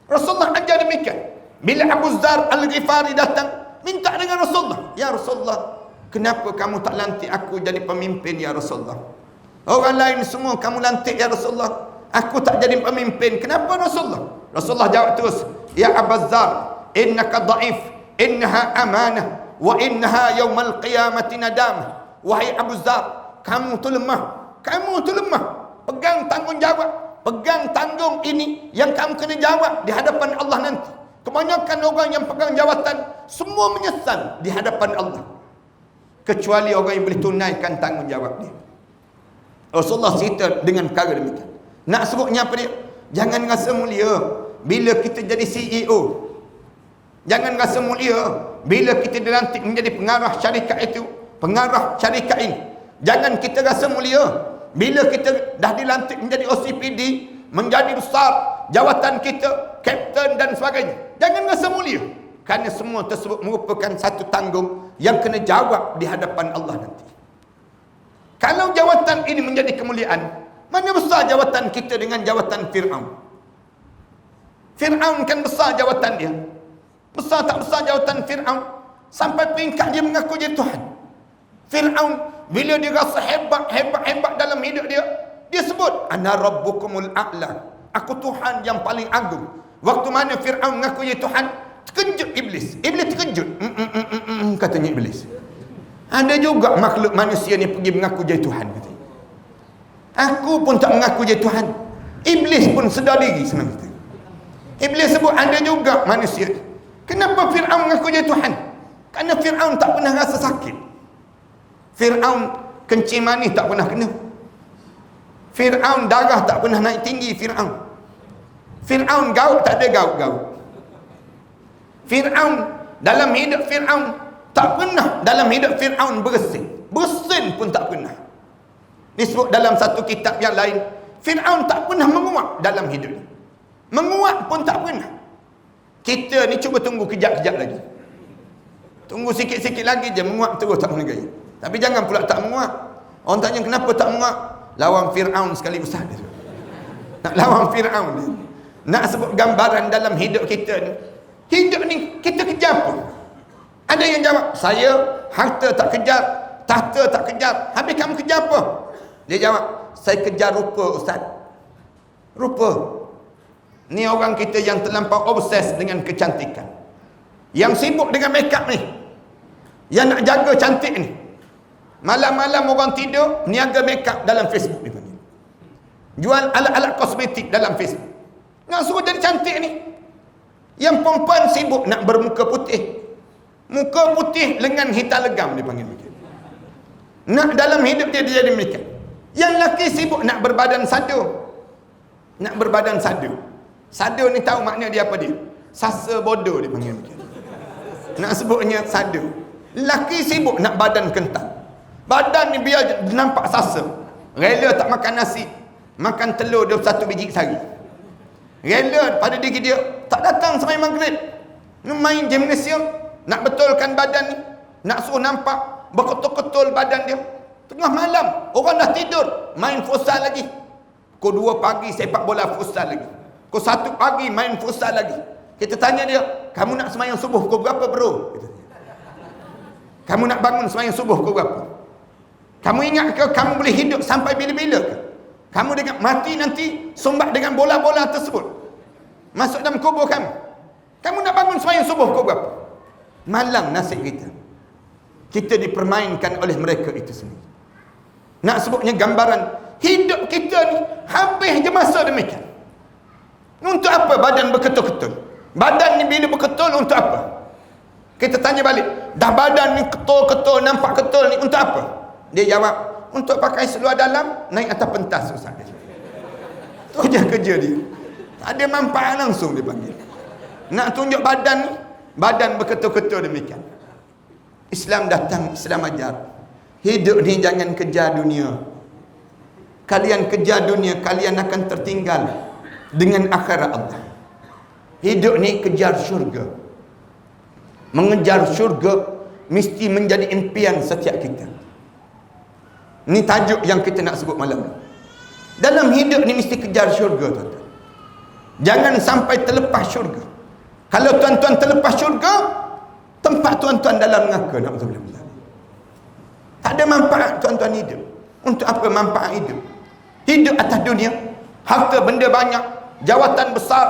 Rasulullah ajar demikian. Bila Abu Dzar Al-Ghifari datang, minta dengan Rasulullah, ya Rasulullah, kenapa kamu tak lantik aku jadi pemimpin ya Rasulullah? Orang lain semua kamu lantik ya Rasulullah, aku tak jadi pemimpin, kenapa Rasulullah? Rasulullah jawab terus, ya Abu Dzar, innaka dhaif, innaha amanah, wa innaha yaumal qiyamati nadamah. Wahai Abu Dzar, kamu tu lemah, kamu tu lemah. pegang tanggungjawab, pegang tanggung ini yang kamu kena jawab di hadapan Allah nanti. Kebanyakan orang yang pegang jawatan semua menyesal di hadapan Allah, kecuali orang yang boleh tunaikan tanggungjawab dia. Rasulullah cerita dengan perkara demikian. Nak sebutnya apa dia? Jangan rasa mulia bila kita jadi CEO. Jangan rasa mulia bila kita dilantik menjadi pengarah syarikat itu, pengarah syarikat ini. Jangan kita rasa mulia bila kita dah dilantik menjadi OCPD, menjadi besar jawatan kita, kapten dan sebagainya. Jangan rasa mulia, kerana semua tersebut merupakan satu tanggung yang kena jawab di hadapan Allah nanti. Kalau jawatan ini menjadi kemuliaan, mana besar jawatan kita dengan jawatan Fir'aun? Fir'aun kan besar jawatan dia. Besar tak besar jawatan Fir'aun? Sampai peringkat dia mengaku dia Tuhan. Fir'aun bila dia rasa hebat dalam hidup dia, dia sebut ana rabbukumul a'la, aku Tuhan yang paling agung. Waktu mana Fir'aun mengaku dia Tuhan, terkejut Iblis. Iblis terkejut. Katanya Iblis. Ada juga makhluk manusia ni pergi mengaku dia Tuhan, katanya. Aku pun tak mengaku dia Tuhan. Iblis pun sedar diri, senang kata. Iblis sebut ada juga manusia. Kenapa Fir'aun mengaku dia Tuhan? Kerana Fir'aun tak pernah rasa sakit. Fir'aun kencing manis tak pernah kena. Fir'aun darah tak pernah naik tinggi. Fir'aun gaut tak ada gaut. Fir'aun dalam hidup Fir'aun tak pernah dalam hidup Fir'aun bersin pun tak pernah. Disebut dalam satu kitab yang lain, Fir'aun tak pernah menguap dalam hidup ni. Menguap pun tak pernah. Kita ni cuba tunggu kejap-kejap lagi. Tunggu sikit-sikit lagi je, menguap terus tak pernah gaya. Tapi jangan pula tak menguap. Orang tanya kenapa tak menguap? Lawan Fir'aun sekali besar dia. Nak lawan Fir'aun dia. Nak sebut gambaran dalam hidup kita ni. Hidup ni kita kejar apa? Ada yang jawab, saya harta tak kejar, tahta tak kejar. Habis kamu kejar apa? Dia jawab, saya kejar rupa, Ustaz. Rupa. Ni orang kita yang terlampau obses dengan kecantikan, yang sibuk dengan makeup ni, yang nak jaga cantik ni. Malam-malam orang tidur niaga makeup dalam Facebook ni, jual alat-alat kosmetik dalam Facebook, nak suruh jadi cantik ni. Yang perempuan sibuk nak bermuka putih, muka putih lengan hitam legam dia panggil begitu. Nak dalam hidup dia jadi demikian. Yang lelaki sibuk nak berbadan sadu. Nak berbadan sadu. Sadu ni tahu makna dia apa dia? Sasa bodoh dia panggil begitu. Nak sebutnya sadu. Lelaki sibuk nak badan kental. Badan ni biar nampak sasa. Rela tak makan nasi, makan telur 21 biji sehari. Rela pada diri dia tak datang sampai maghrib, main gimnasium, nak betulkan badan ni, nak suruh nampak berketul-ketul badan dia. Tengah malam orang dah tidur, main futsal lagi. Pukul 2 pagi sepak bola futsal lagi. Pukul 1 pagi main futsal lagi. Kita tanya dia, kamu nak sembahyang subuh pukul berapa bro? Kamu nak bangun sembahyang subuh pukul berapa? Kamu ingat ke kamu boleh hidup sampai bila-bila ke? Kamu dengan mati nanti sumbat dengan bola-bola tersebut masuk dalam kubur kamu. Kamu nak bangun sembahyang subuh pukul berapa? Malam nasib kita. Kita dipermainkan oleh mereka itu sendiri. Nak sebutnya gambaran hidup kita ni habis je masa demikian. Untuk apa badan berketul-ketul? Badan ni bila berketul untuk apa? Kita tanya balik, dah badan ni ketul-ketul, nampak ketul ni untuk apa? Dia jawab, untuk pakai seluar dalam, naik atas pentas Ustaz. Tu je kerja dia. Tak ada manfaat langsung dia panggil. Nak tunjuk badan ni, badan berketul-ketul demikian. Islam datang, Islam ajar. Hidup ni jangan kejar dunia. Kalian kejar dunia, kalian akan tertinggal dengan akhirat Allah. Hidup ni kejar syurga. Mengejar syurga mesti menjadi impian setiap kita. Ni tajuk yang kita nak sebut malam ni. Dalam hidup ni mesti kejar syurga, tuan-tuan. Jangan sampai terlepas syurga. Kalau tuan-tuan terlepas syurga, tempat tuan-tuan dalam neraka. Tak ada manfaat tuan-tuan hidup. Untuk apa manfaat hidup? Hidup atas dunia, harta benda banyak, jawatan besar,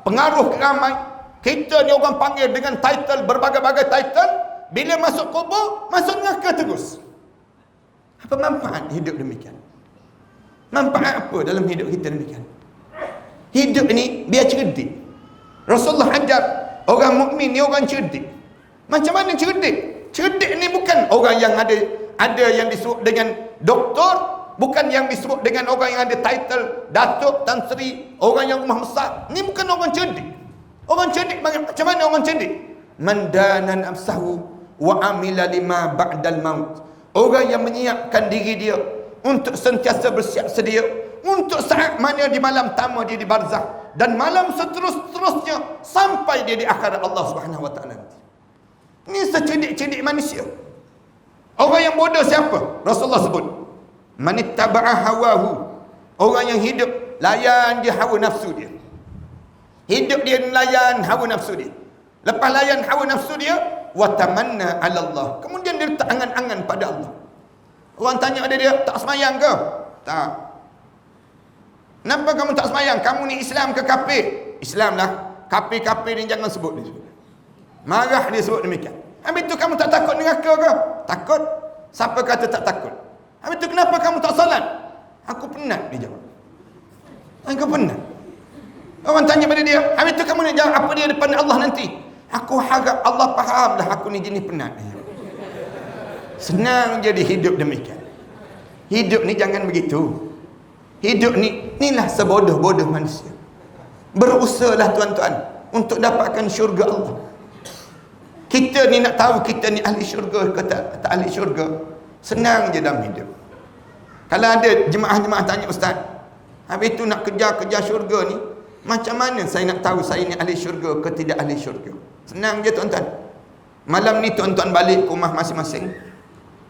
pengaruh ramai. Kita ni orang panggil dengan title, berbagai-bagai title. Bila masuk kubur, masuk neraka terus. Apa manfaat hidup demikian? Manfaat apa dalam hidup kita demikian? Hidup ni biar cerdik. Rasulullah ajar orang mukmin ni orang cerdik. Macam mana cerdik? Cerdik ni bukan orang yang ada yang disebut dengan doktor, bukan yang disebut dengan orang yang ada title Datuk, Tan Sri, orang yang rumah besar. Ni bukan orang cerdik. Orang cerdik macam mana orang cerdik? Man dana nafsahu wa amila lima ba'dal maut. Orang yang menyiapkan diri dia untuk sentiasa bersiap sedia untuk saat mana di malam pertama dia di barzakh dan malam seterusnya sampai dia di akhirat Allah Subhanahu wa taala. Ini secerdik-cerdik manusia. Orang yang bodoh siapa? Rasulullah sebut, man ittaba'a hawahu. Orang yang hidup layan dia hawa nafsu dia. Hidup dia layan hawa nafsu dia. Lepas layan hawa nafsu dia, wa tamanna 'ala Allah. Kemudian dia letak angan-angan pada Allah. Orang tanya pada dia, tak semayang ke? Tak. Kenapa kamu tak semayang? Kamu ni Islam ke kafir? Islam lah. Kafir-kafir ni jangan sebut dia. Marah dia sebut demikian. Habis tu kamu tak takut neraka ke? Takut. Siapa kata tak takut? Habis tu kenapa kamu tak salat? Aku penat, dia jawab. Aku penat. Orang tanya pada dia, habis tu kamu nak jawab apa dia depan Allah nanti? Aku harap Allah faham dah aku ni jenis penat. Senang jadi hidup demikian. Hidup ni jangan begitu. Hidup ni, inilah sebodoh-bodoh manusia. Berusahalah tuan-tuan untuk dapatkan syurga Allah. Kita ni nak tahu kita ni ahli syurga ke tak ahli syurga, senang je dalam hidup. Kalau ada jemaah-jemaah tanya ustaz, habis tu nak kejar-kejar syurga ni, macam mana saya nak tahu saya ni ahli syurga ke tidak ahli syurga? Senang je tuan-tuan. Malam ni tuan-tuan balik ke rumah masing-masing,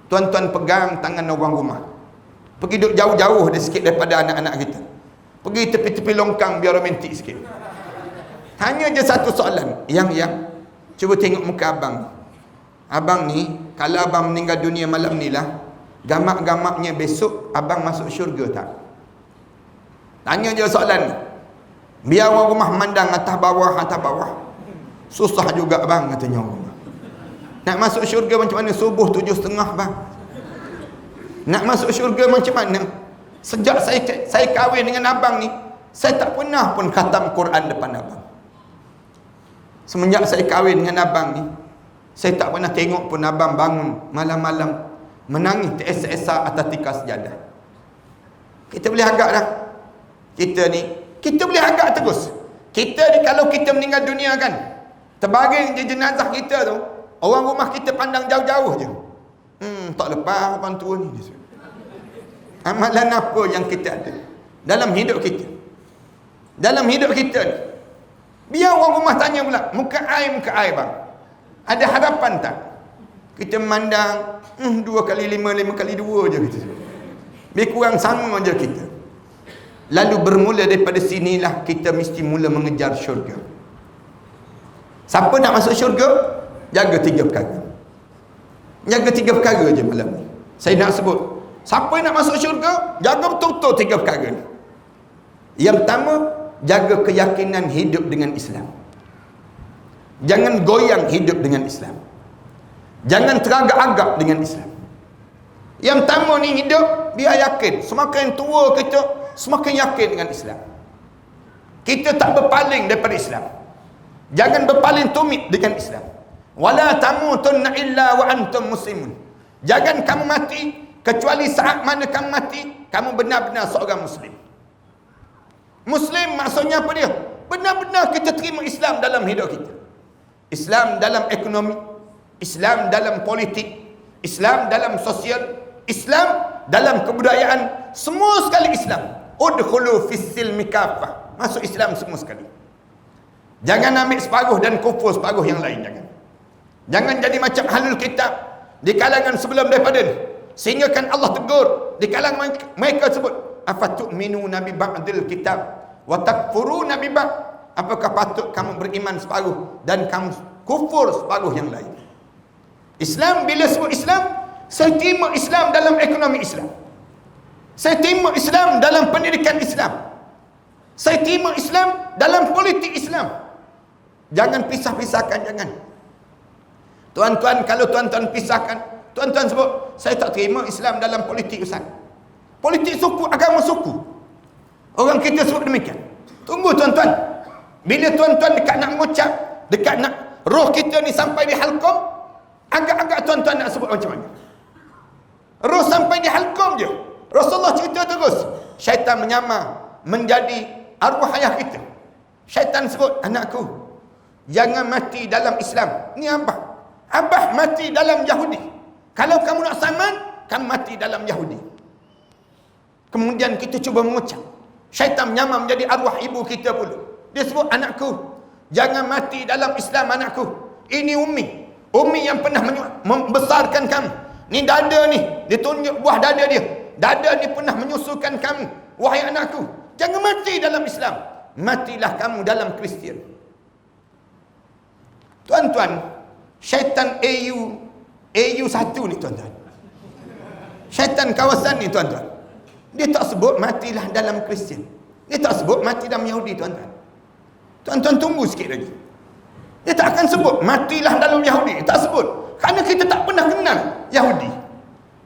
tuan-tuan pegang tangan orang rumah, pergi duduk jauh-jauh dia sikit daripada anak-anak kita, pergi tepi-tepi longkang biar romantik sikit. Tanya je satu soalan, yang cuba tengok muka abang. Abang ni, kalau abang meninggal dunia malam ni lah, gamak-gamaknya besok abang masuk syurga tak? Tanya je soalan ni. Biar orang rumah memandang atas bawah. Susah juga bang, katanya orang rumah. Nak masuk syurga macam mana? Subuh 7.30 bang. Nak masuk syurga macam mana? Sejak saya kahwin dengan abang ni, saya tak pernah pun khatam Quran depan abang. Semenjak saya kahwin dengan abang ni, saya tak pernah tengok pun abang bangun malam-malam menangis teresa-esa atas tikar sejadah. Kita boleh agak dah. Kita boleh agak terus. Kita ni kalau kita meninggal dunia kan, terbaring je jenazah kita tu, orang rumah kita pandang jauh-jauh je. Tak lepas orang tua ni. Amalan apa yang kita ada dalam hidup kita? Dalam hidup kita ni, biar orang rumah tanya pula, muka air bang, ada harapan tak? Kita memandang 2 kali 5, 5 kali 2 je kita. Lebih kurang sama je kita. Lalu bermula daripada sinilah kita mesti mula mengejar syurga. Siapa nak masuk syurga? Jaga 3 perkara. Jaga 3 perkara je malam ni. Saya nak sebut, siapa nak masuk syurga, jaga betul-betul 3 perkara. Yang pertama, jaga keyakinan hidup dengan Islam. Jangan goyang hidup dengan Islam. Jangan teragak-agak dengan Islam. Yang pertama ni hidup, biar yakin. Semakin tua kita, semakin yakin dengan Islam. Kita tak berpaling daripada Islam. Jangan berpaling tumit dengan Islam. Wala tamutunna illa wa antum muslimun. Jangan kamu mati kecuali saat mana kamu mati, kamu benar-benar seorang Muslim. Muslim maksudnya apa dia? Benar-benar kita terima Islam dalam hidup kita. Islam dalam ekonomi, Islam dalam politik, Islam dalam sosial, Islam dalam kebudayaan, semua sekali Islam. Udkhulu fis-silmi kafah. Masuk Islam semua sekali. Jangan ambil separuh dan kufur separuh yang lain, jangan. Jangan jadi macam ahlul kitab di kalangan sebelum daripada ni. Sehingga kan Allah tegur di kalangan mereka sebut, afatu'minuna bi ba'dil kitab wa takfuruna bi ba'd. Apakah patut kamu beriman separuh dan kamu kufur separuh yang lain? Islam, bila sebut Islam, saya terima Islam dalam ekonomi Islam. Saya terima Islam dalam pendidikan Islam. Saya terima Islam dalam politik Islam. Jangan pisah-pisahkan, jangan. Tuan-tuan, kalau tuan-tuan pisahkan, tuan-tuan sebut, saya tak terima Islam dalam politik Ustaz. Politik suku, agama suku. Orang kita sebut demikian. Tunggu tuan-tuan. Bila tuan-tuan dekat nak mengucap, dekat nak roh kita ni sampai di halqum, agak-agak tuan-tuan nak sebut macam mana? Roh sampai di halqum je. Rasulullah cerita terus. Syaitan menyamar menjadi arwah ayah kita. Syaitan sebut, anakku, jangan mati dalam Islam. Ni abah. Abah mati dalam Yahudi. Kalau kamu nak saman, kamu mati dalam Yahudi. Kemudian kita cuba mengucap. Syaitan menyamar menjadi arwah ibu kita pula. Dia sebut, anakku, jangan mati dalam Islam, anakku. Ini Ummi. Ummi yang pernah membesarkan kamu. Ni dada ni, dia tunjuk buah dada dia. Dada ni pernah menyusukan kamu. Wahai anakku, jangan mati dalam Islam. Matilah kamu dalam Kristian. Tuan-tuan, syaitan AU 1 ni tuan-tuan. Syaitan kawasan ni tuan-tuan. Dia tak sebut matilah dalam Kristian. Dia tak sebut mati dalam Yahudi tuan-tuan. Tuan-tuan tunggu sikit lagi. Dia tak akan sebut matilah dalam Yahudi. Dia tak sebut. Kerana kita tak pernah kenal Yahudi.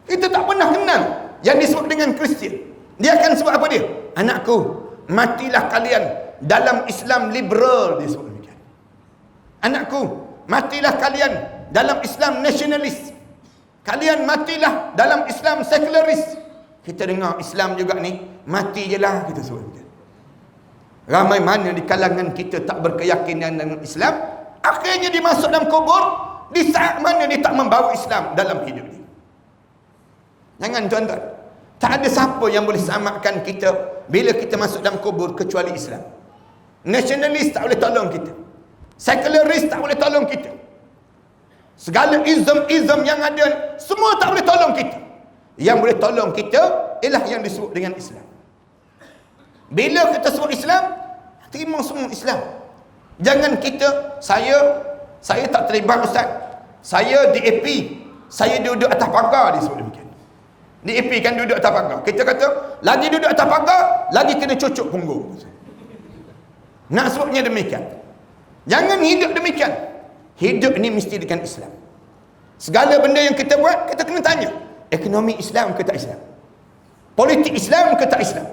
Kita tak pernah kenal yang disebut dengan Kristian. Dia akan sebut apa dia? Anakku, matilah kalian dalam Islam liberal, dia sebut demikian. Anakku, matilah kalian dalam Islam nasionalis. Kalian matilah dalam Islam sekularis. Kita dengar Islam juga ni, mati je lah, kita sebut demikian. Ramai mana di kalangan kita tak berkeyakinan dengan Islam, akhirnya dia masuk dalam kubur di saat mana dia tak membawa Islam dalam hidup dia. Jangan tuan-tuan, tak ada siapa yang boleh selamatkan kita bila kita masuk dalam kubur kecuali Islam. Nasionalis tak boleh tolong kita. Sekularis tak boleh tolong kita. Segala ism yang ada semua tak boleh tolong kita. Yang boleh tolong kita ialah yang disebut dengan Islam. Bila kita sebut Islam, terima semua Islam. Jangan kita, saya tak terlibat ustaz. Saya DAP, saya duduk atas pagar, disebut demikian. DAP kan duduk atas pagar. Kita kata, lagi duduk atas pagar, lagi kena cucuk punggung. Nak sebutnya demikian. Jangan hidup demikian. Hidup ni mesti dengan Islam. Segala benda yang kita buat, kita kena tanya. Ekonomi Islam ke tak Islam? Politik Islam ke tak Islam?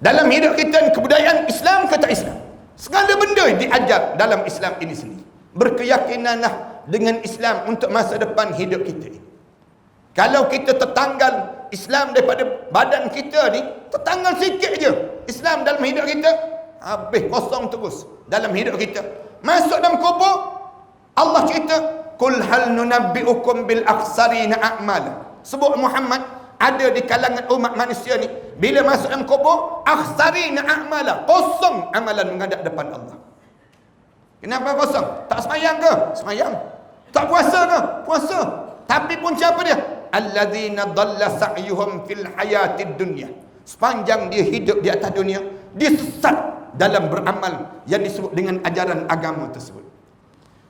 Dalam hidup kita, kebudayaan Islam ke tak Islam? Segala benda diajar dalam Islam ini sendiri. Berkeyakinanlah dengan Islam untuk masa depan hidup kita ini. Kalau kita tertanggal Islam daripada badan kita ni, tertanggal sikit je Islam dalam hidup kita, habis kosong terus dalam hidup kita. Masuk dalam kubur, Allah cerita, Qul hal nunabbi'ukum bil akhsarina a'mala. Sebut Muhammad, ada di kalangan umat manusia ni, bila masuk dalam kubur, akhsarina a'mala, kosong amalan menghadap depan Allah. Kenapa kosong? Tak semayang ke? Semayang. Tak puasa ke? Puasa. Tapi punca apa dia? Alladzina dhalla sa'yuhum fil hayatid dunya. Sepanjang dia hidup di atas dunia, dia sesat dalam beramal yang disebut dengan ajaran agama tersebut.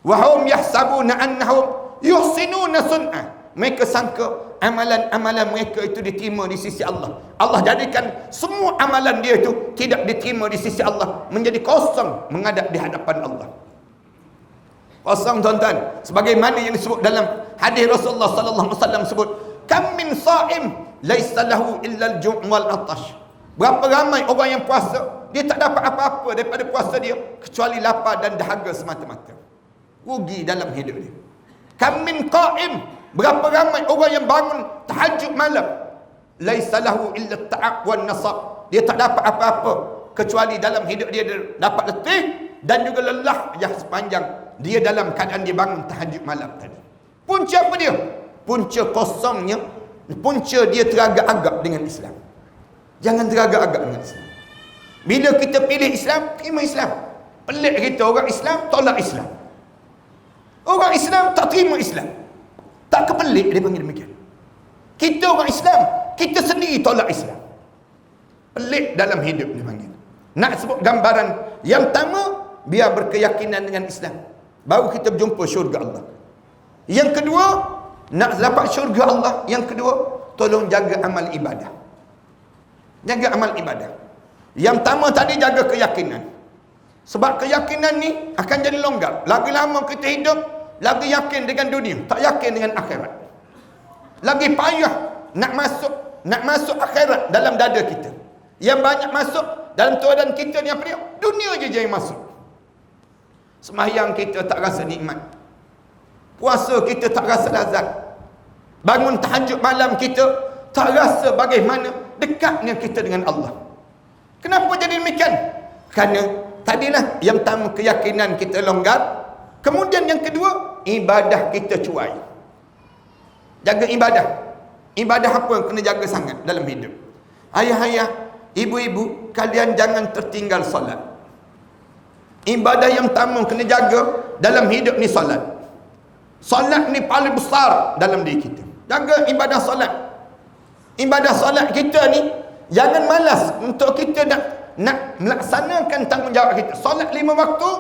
Wahum yahsabuna annahum yuhsinuna sun'ah. Mereka sangka amalan-amalan mereka itu diterima di sisi Allah. Allah jadikan semua amalan dia itu tidak diterima di sisi Allah, menjadi kosong menghadap di hadapan Allah. Kosong tuan-tuan. Sebagaimana yang disebut dalam hadis Rasulullah sallallahu alaihi wasallam sebut, kam min sha'im laisa lahu illa al-ju' wal 'atash. Berapa ramai orang yang puasa, dia tak dapat apa-apa daripada puasa dia kecuali lapar dan dahaga semata-mata. Rugi dalam hidup dia. Kam min qa'im, berapa ramai orang yang bangun tahajud malam, laisa lahu illa at-ta'ab wan nasab. Dia tak dapat apa-apa kecuali dalam hidup dia dapat letih dan juga lelah yang sepanjang dia dalam keadaan dia bangun tahajud malam tadi. Punca apa dia? Punca kosongnya, punca dia teragak-agak dengan Islam. Jangan teragak-agak dengan Islam. Bila kita pilih Islam, terima Islam. Pelik kita orang Islam tolak Islam. Orang Islam tak terima Islam. Tak kepelik dia panggil demikian. Kita orang Islam, kita sendiri tolak Islam. Pelik dalam hidup dia panggil. Nak sebut gambaran yang pertama, biar berkeyakinan dengan Islam, baru kita berjumpa syurga Allah. Yang kedua, nak dapat syurga Allah, yang kedua, tolong jaga amal ibadah. Jaga amal ibadah. Yang pertama tadi, jaga keyakinan. Sebab keyakinan ni akan jadi longgar. Lagi lama kita hidup, lagi yakin dengan dunia, tak yakin dengan akhirat. Lagi payah nak masuk nak masuk akhirat dalam dada kita. Yang banyak masuk dalam tuadan kita ni apa dia? Dunia je yang masuk. Sembahyang kita tak rasa nikmat. Puasa kita tak rasa lazat. Bangun tahajud malam kita tak rasa bagaimana dekatnya kita dengan Allah. Kenapa jadi demikian? Kerana tadilah yang pertama keyakinan kita longgar. Kemudian yang kedua, ibadah kita cuai. Jaga ibadah. Ibadah apa yang kena jaga sangat dalam hidup? Ayah-ayah, ibu-ibu, kalian jangan tertinggal solat. Ibadah yang pertama kena jaga dalam hidup ni solat. Solat ni paling besar dalam diri kita. Jaga ibadah solat. Ibadah solat kita ni jangan malas untuk kita nak melaksanakan tanggungjawab kita. Solat 5 waktu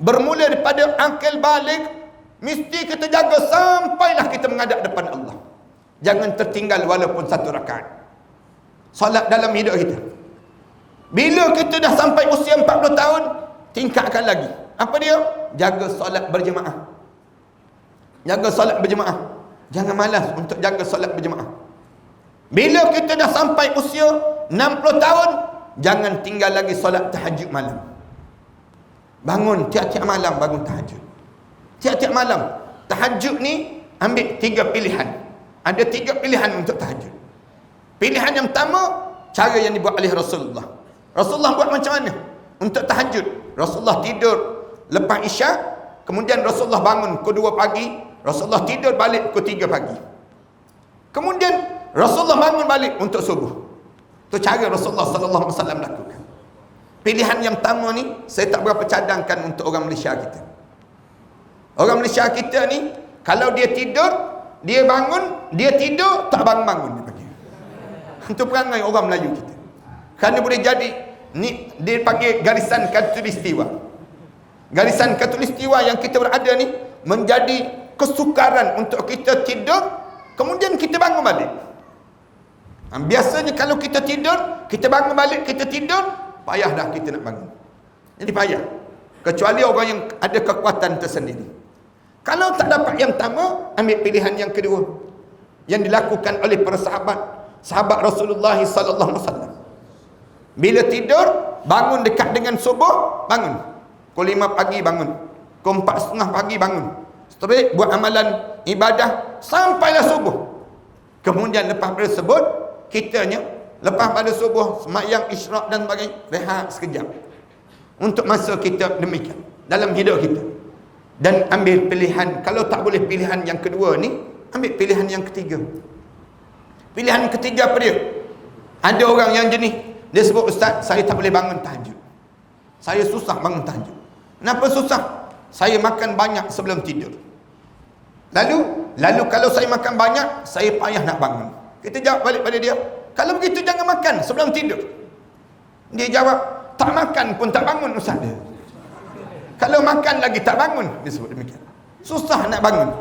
bermula daripada akil balik, mesti kita jaga sampailah kita menghadap depan Allah. Jangan tertinggal walaupun 1 rakaat. Solat dalam hidup kita. Bila kita dah sampai usia 40 tahun, tingkatkan lagi. Apa dia? Jaga solat berjemaah. Jaga solat berjemaah. Jangan malas untuk jaga solat berjemaah. Bila kita dah sampai usia 60 tahun, jangan tinggal lagi solat tahajud malam. Bangun tiap-tiap malam, bangun tahajud. Tiap-tiap malam. Tahajud ni ambil 3 pilihan. Ada 3 pilihan untuk tahajud. Pilihan yang pertama, cara yang dibuat oleh Rasulullah. Rasulullah buat macam mana untuk tahajud? Rasulullah tidur lepas isyak, kemudian Rasulullah bangun pukul 2 pagi, Rasulullah tidur balik pukul 3 pagi. Kemudian Rasulullah bangun balik untuk subuh. Itu cara Rasulullah sallallahu alaihi wasallam lakukan. Pilihan yang pertama ni saya tak berapa cadangkan untuk orang Malaysia kita. Orang Malaysia kita ni kalau dia tidur, dia bangun, dia tidur tak bangun-bangun dia panggil. Itu perangai orang Melayu kita. Kerana boleh jadi ni dia panggil garisan khatulistiwa. Garisan khatulistiwa yang kita berada ni menjadi kesukaran untuk kita tidur, kemudian kita bangun balik. Biasanya kalau kita tidur, kita bangun balik, kita tidur, payah dah kita nak bangun. Jadi payah. Kecuali orang yang ada kekuatan tersendiri. Kalau tak dapat yang pertama, ambil pilihan yang kedua. Yang dilakukan oleh para sahabat Rasulullah sallallahu alaihi wasallam. Bila tidur, bangun dekat dengan subuh, bangun. Pukul 5 pagi bangun. Pukul 4:30 pagi bangun. Straight buat amalan ibadah sampailah subuh. Kemudian lepas tersebut, kitanya lepas pada subuh sembahyang isyraq dan sebagainya, rehat sekejap. Untuk masa kita demikian dalam hidup kita. Dan ambil pilihan, kalau tak boleh pilihan yang kedua ni, ambil pilihan yang ketiga. Pilihan ketiga apa dia? Ada orang yang jenis, dia sebut, ustaz, saya tak boleh bangun tahajud. Saya susah bangun tahajud. Kenapa susah? Saya makan banyak sebelum tidur. Lalu kalau saya makan banyak, saya payah nak bangun. Kita jawab balik pada dia, kalau begitu jangan makan sebelum tidur. Dia jawab, tak makan pun tak bangun ustaz dia. Kalau makan lagi tak bangun, dia sebut demikian. Susah nak bangun.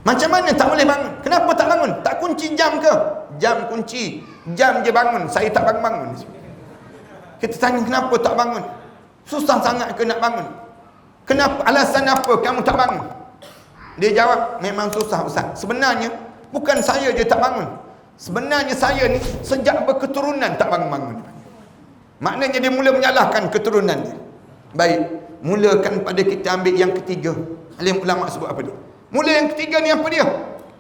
Macam mana tak boleh bangun? Kenapa tak bangun? Tak kunci jam ke? Jam kunci. Jam je bangun. Saya tak bangun-bangun. Kita tanya kenapa tak bangun? Susah sangat ke nak bangun? Kenapa? Alasan apa kamu tak bangun? Dia jawab, memang susah ustaz. Sebenarnya bukan saya je tak bangun. Sebenarnya saya ni sejak berketurunan tak bangun-bangun. Maknanya dia mula menyalahkan keturunan dia. Baik. Mulakan pada kita ambil yang ketiga. Alim ulama sebut apa dia? Mula yang ketiga ni apa dia?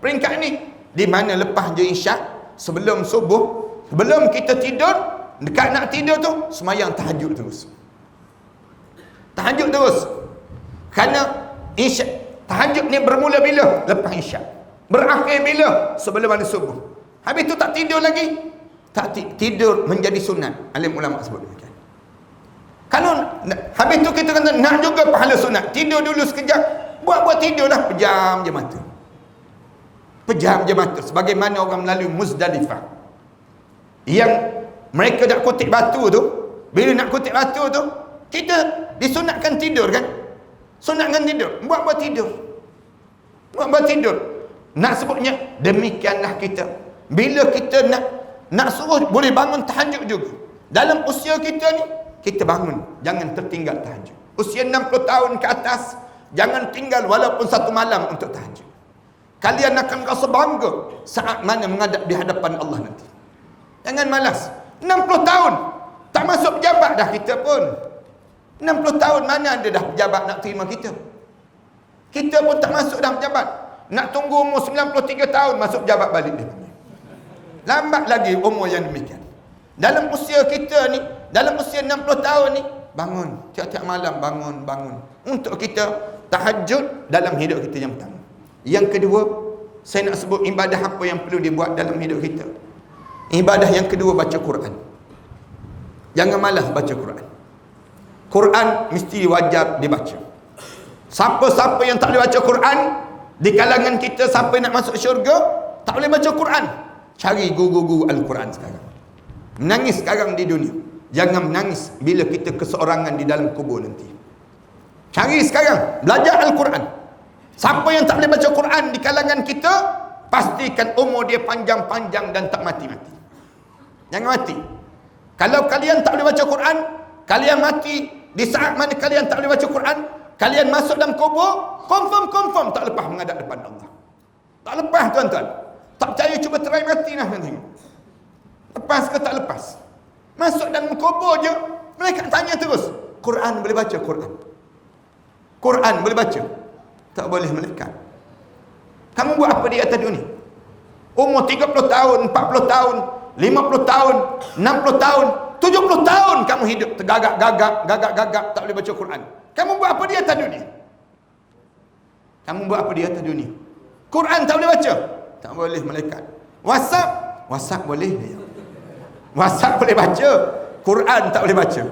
Peringkat ni di mana lepas je isyak, sebelum subuh, sebelum kita tidur, dekat nak tidur tu sembahyang tahajud terus. Tahajud terus. Kerana isyak, tahajud ni bermula bila? Lepas isyak. Berakhir bila? Sebelum ada subuh. Habis tu tak tidur lagi. Tak tidur menjadi sunat. Alim ulama sebut demikian. Kalau habis tu kita kata nak juga pahala sunat, tidur dulu sekejap, buat tidurlah, pejam je mata. Pejam je mata sebagaimana orang melalui Muzdalifah. Yang mereka nak kutip batu tu, bila nak kutip batu tu, kita disunatkan tidur kan? Sunatkan tidur, buat tidur. Buat tidur. Nak sebutnya demikianlah kita. Bila kita nak suruh boleh bangun tahajud juga. Dalam usia kita ni, kita bangun, jangan tertinggal tahajud. Usia 60 tahun ke atas, jangan tinggal walaupun 1 malam untuk tahajud. Kalian akan rasa bangga saat mana menghadap di hadapan Allah nanti. Jangan malas. 60 tahun tak masuk pejabat dah kita pun. 60 tahun mana ada dah pejabat nak terima kita. Kita pun tak masuk dah pejabat. Nak tunggu umur 93 tahun masuk pejabat balik dia. Lambat lagi umur yang demikian. Dalam usia kita ni, dalam usia 60 tahun ni, bangun. Tiap-tiap malam bangun. Untuk kita tahajud dalam hidup kita yang pertama. Yang kedua, saya nak sebut ibadah apa yang perlu dibuat dalam hidup kita. Ibadah yang kedua, baca Quran. Jangan malas baca Quran. Quran mesti wajar dibaca. Siapa-siapa yang tak boleh baca Quran, di kalangan kita siapa nak masuk syurga, tak boleh baca Quran. Cari guru-guru Al-Quran sekarang. Menangis sekarang di dunia. Jangan menangis bila kita keseorangan di dalam kubur nanti. Cari sekarang, belajar Al-Quran. Siapa yang tak boleh baca Quran di kalangan kita, pastikan umur dia panjang-panjang dan tak mati-mati. Jangan mati. Kalau kalian tak boleh baca Quran, kalian mati di saat mana kalian tak boleh baca Quran, kalian masuk dalam kubur, confirm tak lepas menghadap depan Allah. Tak lepas, tuan-tuan. Tak percaya, cuba try mati lah. Lepas ke tak lepas? Masuk dalam kubur je, mereka tanya terus, Quran boleh baca? Quran boleh baca? Tak boleh melekat. Kamu buat apa di atas dunia? Umur 30 tahun, 40 tahun, 50 tahun, 60 tahun, 70 tahun kamu hidup tergagak, tak boleh baca Quran. Kamu buat apa di atas dunia? Kamu buat apa di atas dunia? Quran tak boleh baca? Tak boleh melekat. WhatsApp boleh. WhatsApp boleh baca, Quran tak boleh baca.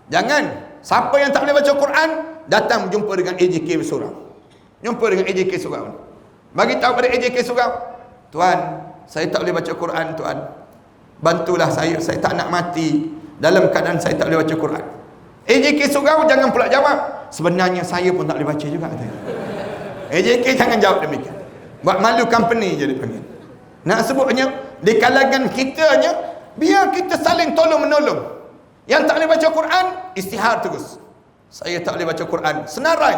Jangan. Siapa yang tak boleh baca Quran, datang jumpa dengan AJK Surau. Jumpa dengan AJK Surau. Bagi tahu pada AJK Surau, tuan, saya tak boleh baca Quran, tuan. Bantulah saya tak nak mati dalam keadaan saya tak boleh baca Quran. AJK Surau jangan pula jawab, sebenarnya saya pun tak boleh baca juga. AJK jangan jawab demikian. Buat malu company je dipanggil. Nak sebutnya, di kalangan kitanya, biar kita saling tolong-menolong. Yang tak boleh baca Quran, istihar terus. Saya tak boleh baca Quran. Senarai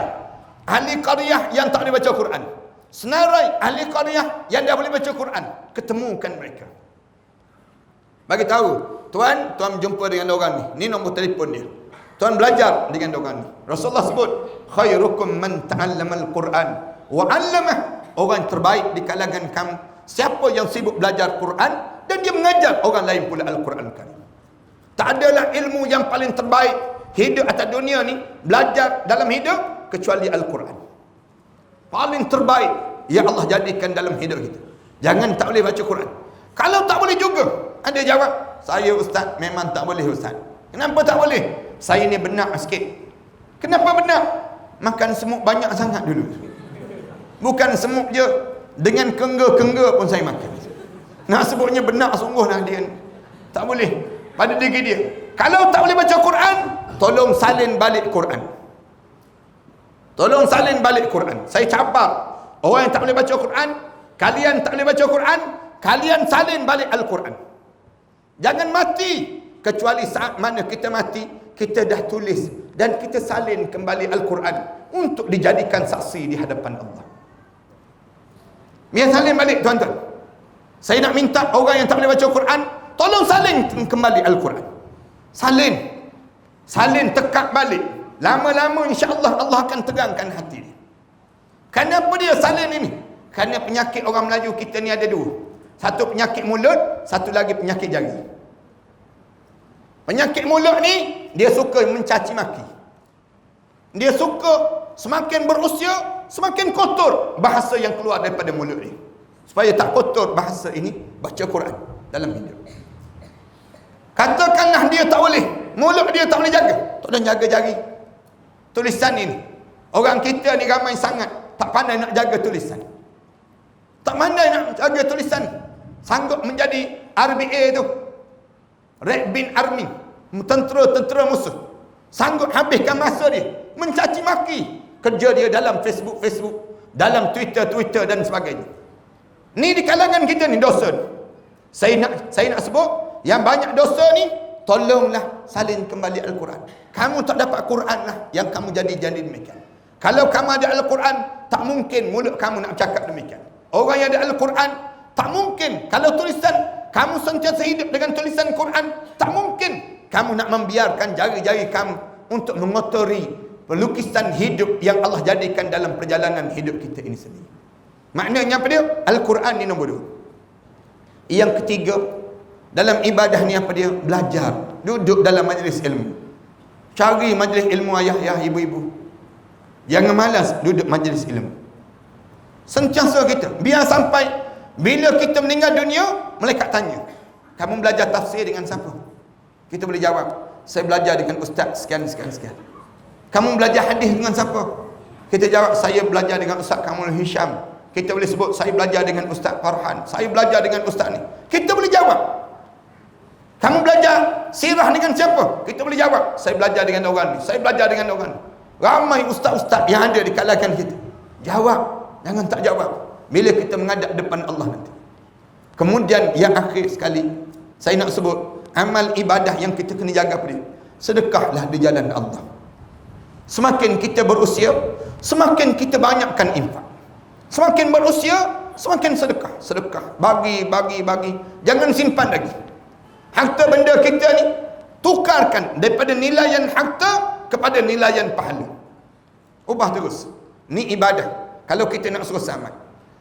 ahli qaryah yang tak boleh baca Quran. Senarai ahli qaryah yang dah boleh baca Quran. Ketemukan mereka. Bagi tahu, tuan jumpa dengan orang ni. Ni nombor telefon dia. Tuan belajar dengan orang ni. Rasulullah sebut, khairukum man ta'allamal Quran wa 'allamah. Orang terbaik di kalangan kamu, siapa yang sibuk belajar Quran dan dia mengajar orang lain pula Al-Quran Karim. Tak adalah ilmu yang paling terbaik hidup atas dunia ni, belajar dalam hidup, kecuali Al-Quran. Paling terbaik yang Allah jadikan dalam hidup kita. Jangan tak boleh baca Quran. Kalau tak boleh juga, ada jawab, saya ustaz memang tak boleh ustaz. Kenapa tak boleh? Saya ni benak sikit. Kenapa benak? Makan semut banyak sangat dulu. Bukan semut je, dengan kengga-kengga pun saya makan. Nak sebutnya benak sungguh lah dia. Tak boleh pada diri dia. Kalau tak boleh baca Quran, tolong salin balik Quran. Tolong salin balik Quran. Saya cabar orang yang tak boleh baca Quran, kalian tak boleh baca Quran, kalian salin balik Al-Quran. Jangan mati kecuali saat mana kita mati, kita dah tulis dan kita salin kembali Al-Quran untuk dijadikan saksi di hadapan Allah. Biar salin balik, tuan-tuan. Saya nak minta orang yang tak boleh baca Quran, tolong salin kembali Al-Quran. Salin tekak balik. Lama-lama insya-Allah Allah akan tegangkan hati dia. Kenapa dia salin ini? Kerana penyakit orang Melayu kita ni ada dua. Satu penyakit mulut, satu lagi penyakit jari. Penyakit mulut ni, dia suka mencaci maki. Dia suka semakin berusia, semakin kotor bahasa yang keluar daripada mulut dia. Supaya tak kotor bahasa ini, baca Quran dalam hidup. Katakanlah dia tak boleh, mulut dia tak boleh jaga, tolong jaga jari. Tulisan ini, orang kita ni ramai sangat tak pandai nak jaga tulisan. Tak pandai nak jaga tulisan. Sanggup menjadi RBA tu, Red Bin Army, tentera musuh. Sanggup habiskan masa dia mencaci maki. Kerja dia dalam Facebook, dalam Twitter dan sebagainya. Ni di kalangan kita ni dosa. Saya nak sebut yang banyak dosa ni, tolonglah salin kembali Al-Quran. Kamu tak dapat Quran lah yang kamu jadi demikian. Kalau kamu ada Al-Quran, tak mungkin mulut kamu nak cakap demikian. Orang yang ada Al-Quran, Tak mungkin. Kalau tulisan, kamu sentiasa hidup dengan tulisan Quran, tak mungkin kamu nak membiarkan jari-jari kamu untuk mengotori pelukisan hidup yang Allah jadikan dalam perjalanan hidup kita ini sendiri. Maknanya apa dia? Al-Quran ni nombor 2. Yang ketiga, dalam ibadah ni apa dia? Belajar. Duduk dalam majlis ilmu. Cari majlis ilmu ayah-ayah, ibu-ibu. Jangan malas duduk majlis ilmu. Sentiasa kita. Biar sampai bila kita meninggal dunia, malaikat tanya, kamu belajar tafsir dengan siapa? Kita boleh jawab, saya belajar dengan ustaz sekian. Kamu belajar hadis dengan siapa? Kita jawab, saya belajar dengan Ustaz Kamul Hisham. Kita boleh sebut, saya belajar dengan Ustaz Farhan, saya belajar dengan Ustaz ni. Kita boleh jawab. Kamu belajar sirah dengan siapa? Kita boleh jawab, saya belajar dengan orang ni, saya belajar dengan orang ni. Ramai ustaz-ustaz yang ada di kalangan kita. Jawab, jangan tak jawab bila kita menghadap depan Allah nanti. Kemudian yang akhir sekali, saya nak sebut amal ibadah yang kita kena jaga pada dia. Sedekahlah di jalan Allah. Semakin kita berusia, semakin kita banyakkan infak. Semakin berusia, semakin sedekah. Sedekah, bagi. Jangan simpan lagi. Harta benda kita ni, tukarkan daripada nilaian harta kepada nilaian pahala. Ubah terus. Ni ibadah. Kalau kita nak suruh selamat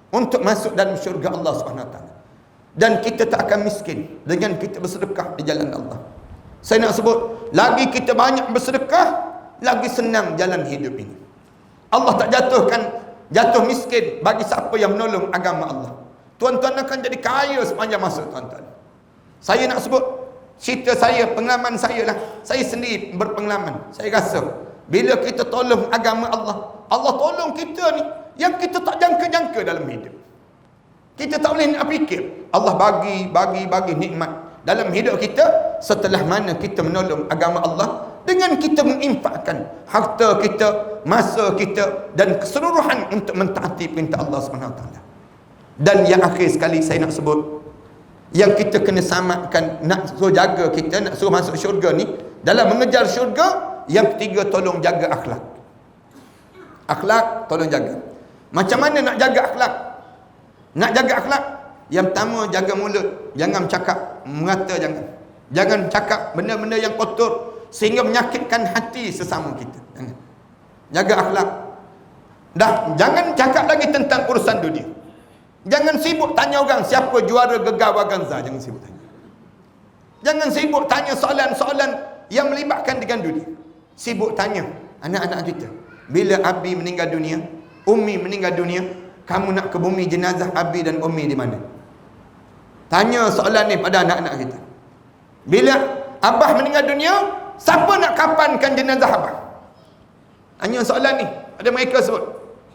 untuk masuk dalam syurga Allah SWT. Dan kita tak akan miskin dengan kita bersedekah di jalan Allah. Saya nak sebut, lagi kita banyak bersedekah, lagi senang jalan hidup ini. Allah tak jatuh miskin bagi siapa yang menolong agama Allah. Tuan-tuan akan jadi kaya sepanjang masa, tuan-tuan. Saya nak sebut cerita saya, pengalaman saya lah. Saya sendiri berpengalaman. Saya rasa bila kita tolong agama Allah, Allah tolong kita ni yang kita tak jangka-jangka dalam hidup. Kita tak boleh nak fikir. Allah bagi nikmat dalam hidup kita setelah mana kita menolong agama Allah dengan kita menginfakkan harta kita, masa kita dan keseluruhan untuk mentaati perintah Allah SWT. Dan yang akhir sekali saya nak sebut, yang kita kena samakan, nak suruh jaga kita, nak suruh masuk syurga ni, dalam mengejar syurga, yang ketiga, tolong jaga akhlak. Akhlak tolong jaga. Macam mana nak jaga akhlak? Nak jaga akhlak, yang pertama, jaga mulut. Jangan cakap merata, jangan cakap benda-benda yang kotor sehingga menyakitkan hati sesama kita. Jangan. Jaga akhlak. Jangan cakap lagi tentang urusan dunia. Jangan sibuk tanya orang siapa juara Gegar Waganza. Jangan sibuk tanya. Jangan sibuk tanya soalan-soalan yang melibatkan dengan dunia. Sibuk tanya anak-anak kita, bila Abi meninggal dunia, Umi meninggal dunia, kamu nak ke bumi jenazah Abi dan Umi di mana? Tanya soalan ni pada anak-anak kita. Bila Abah meninggal dunia, siapa nak kapankan jenazah Abah? Tanya soalan ni pada mereka sebut.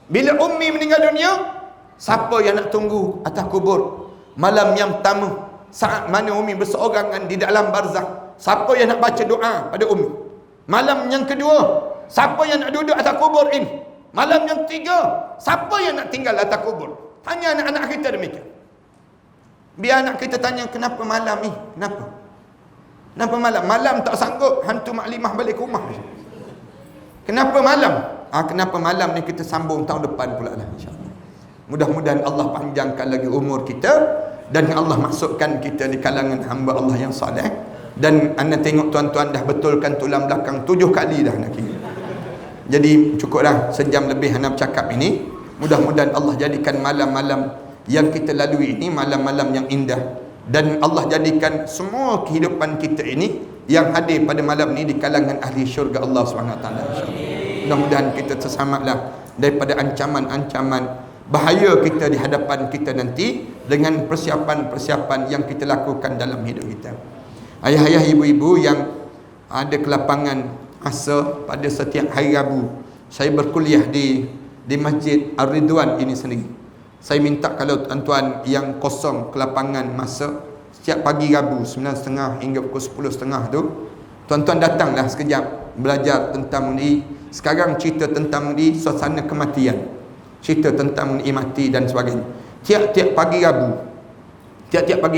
Bila Umi meninggal dunia, siapa yang nak tunggu atas kubur malam yang pertama, saat mana Umi berseorangan di dalam barzakh? Siapa yang nak baca doa pada Umi? Malam yang kedua, siapa yang nak duduk atas kubur ini? Malam yang ketiga, siapa yang nak tinggal atas kubur? Tanya anak-anak kita demikian. Biar anak kita tanya, kenapa malam ni? Kenapa malam? Malam tak sanggup hantu maklimah balik rumah. Kenapa malam? Kenapa malam ni kita sambung tahun depan pula lah, insyaAllah. Mudah-mudahan Allah panjangkan lagi umur kita dan Allah masukkan kita di kalangan hamba Allah yang saleh. Dan anda tengok tuan-tuan dah betulkan tulang belakang 7 kali dah nak kira. Jadi cukuplah sejam lebih anda bercakap ini. Mudah-mudahan Allah jadikan malam-malam yang kita lalui ini malam-malam yang indah, dan Allah jadikan semua kehidupan kita ini yang hadir pada malam ini di kalangan ahli syurga Allah SWT. Mudah-mudahan kita terselamatlah daripada ancaman-ancaman bahaya kita di hadapan kita nanti dengan persiapan-persiapan yang kita lakukan dalam hidup kita. Ayah-ayah, ibu-ibu yang ada kelapangan masa pada setiap hari Rabu, saya berkuliah di Masjid Ar-Ridwan ini sendiri. Saya minta kalau tuan-tuan yang kosong kelapangan masa setiap pagi Rabu 9.30 hingga pukul 10.30 tu, tuan-tuan datanglah sekejap belajar tentang mengenai, sekarang cerita tentang mengenai suasana kematian, cerita tentang mengenai mati dan sebagainya. Tiap-tiap pagi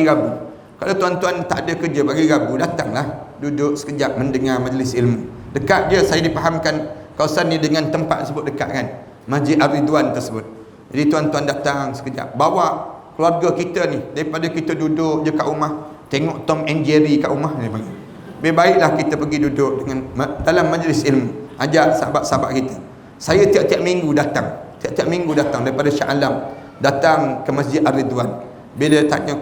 Rabu. Kalau tuan-tuan tak ada kerja pagi Rabu, datanglah duduk sekejap mendengar majlis ilmu. Dekat je, saya dipahamkan kawasan ni dengan tempat sebut dekat kan, Masjid Ar-Ridwan tersebut. Jadi tuan-tuan datang sekejap, bawa keluarga kita ni, daripada kita duduk je kat rumah tengok Tom and Jerry kat rumah ni panggil. Lebih baiklah kita pergi duduk dengan dalam majlis ilmu, ajak sahabat-sahabat kita. Saya tiap-tiap minggu datang daripada Shah Alam, datang ke Masjid Ar-Ridwan. Bila tanya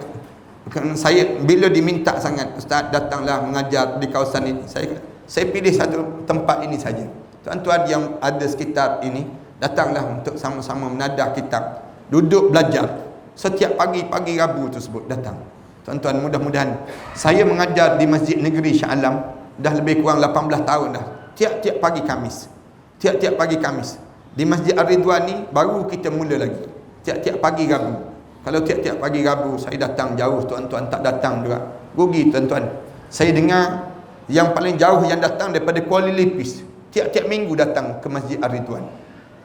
saya, bila diminta sangat, ustaz datanglah mengajar di kawasan ini, saya pilih satu tempat ini saja. Tuan-tuan yang ada sekitar ini, datanglah untuk sama-sama menadah kitab, duduk belajar setiap pagi Rabu tersebut datang. Tuan-tuan, mudah-mudahan saya mengajar di Masjid Negeri Shah Alam dah lebih kurang 18 tahun dah. Tiap-tiap pagi Khamis. Di Masjid Ar-Ridwan ni baru kita mula lagi. Tiap-tiap pagi Rabu. Kalau tiap-tiap pagi Rabu saya datang jauh, tuan-tuan tak datang juga, rugi tuan-tuan. Saya dengar yang paling jauh yang datang daripada Kuala Lipis, tiap-tiap minggu datang ke Masjid Ar-Ridwan.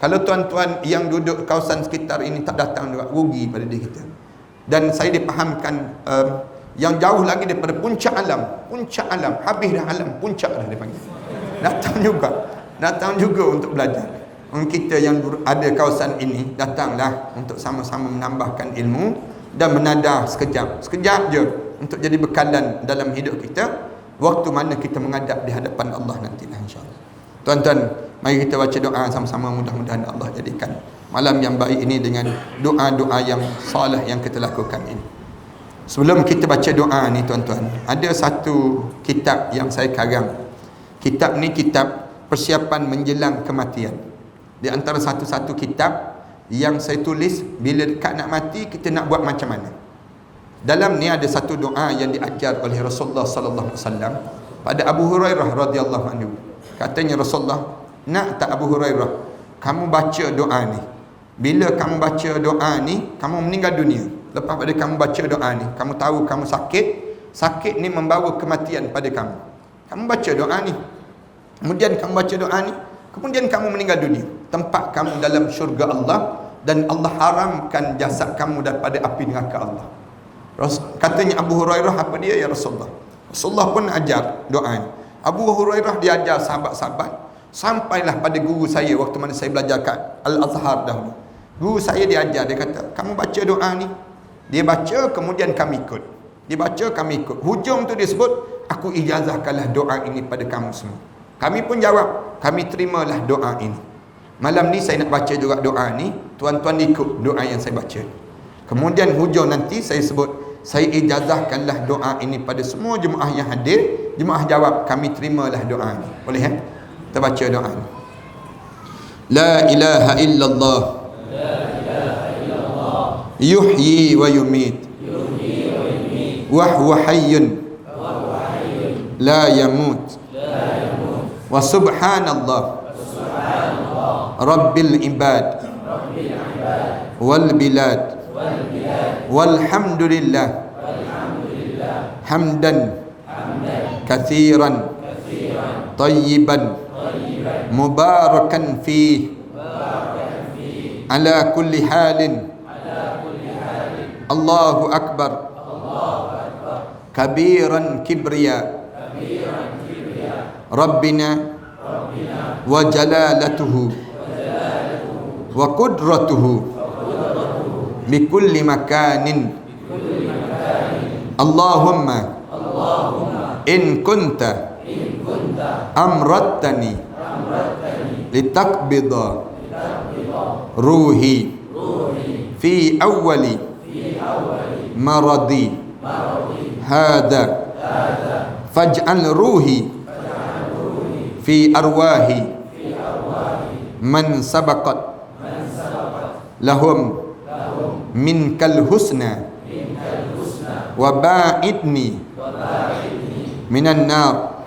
Kalau tuan-tuan yang duduk kawasan sekitar ini tak datang juga, rugi pada diri kita. Dan saya dipahamkan yang jauh lagi daripada puncak alam, habis dah alam, puncak dah dia panggil, datang juga untuk belajar. Kita yang ada kawasan ini, datanglah untuk sama-sama menambahkan ilmu dan menadah sekejap je untuk jadi bekalan dalam hidup kita waktu mana kita menghadap di hadapan Allah nanti, insya-Allah. Tuan-tuan, mari kita baca doa sama-sama, mudah-mudahan Allah jadikan malam yang baik ini dengan doa-doa yang soleh yang kita lakukan ini. Sebelum kita baca doa ni tuan-tuan, ada satu kitab yang saya karang. Kitab ni kitab persiapan menjelang kematian. Di antara satu-satu kitab yang saya tulis bila dekat nak mati kita nak buat macam mana. Dalam ni ada satu doa yang diajar oleh Rasulullah sallallahu alaihi wasallam pada Abu Hurairah radhiyallahu anhu. Katanya Rasulullah, nak tak Abu Hurairah, kamu baca doa ni. Bila kamu baca doa ni, kamu meninggal dunia. Lepas pada kamu baca doa ni, kamu tahu kamu sakit ni membawa kematian pada kamu. Kamu baca doa ni. Kemudian kamu baca doa ni, kemudian kamu meninggal dunia. Tempat kamu dalam syurga Allah dan Allah haramkan jasad kamu daripada api neraka Allah. Katanya Abu Hurairah, apa dia ya Rasulullah? Rasulullah pun ajar doa ni. Abu Hurairah diajar sahabat-sahabat sampailah pada guru saya waktu mana saya belajar kat Al-Azhar dahulu. Guru saya diajar, dia kata, kamu baca doa ni. Dia baca, kemudian kami ikut. Dia baca, kami ikut. Hujung tu dia sebut, aku ijazahkanlah doa ini pada kamu semua. Kami pun jawab, kami terimalah doa ini. Malam ni saya nak baca juga doa ni, tuan-tuan ikut doa yang saya baca. Kemudian hujung nanti saya sebut, saya ijazahkanlah doa ini pada semua jemaah yang hadir. Jemaah jawab, kami terimalah doa ini. Boleh ya? Kita baca doa ini. La ilaha illallah, yuhyi wa yumit, wa huwa hayyun la yamut, wa subhanallah rabbil ibad wal bilad walhamdulillah hamdan kathiran tayyiban mubarakan fih ala kulli halin. Allahu akbar kabiran kibriya rabbina wa jalalatuhu wa qudratuhu bi kulli makanin. Allahumma in kunta amrattani litakbida ruhi fi awwali maradi hada faj'al ruhi fi arwahi man sabaqat lahum minkal husna wa ba'idni minan nar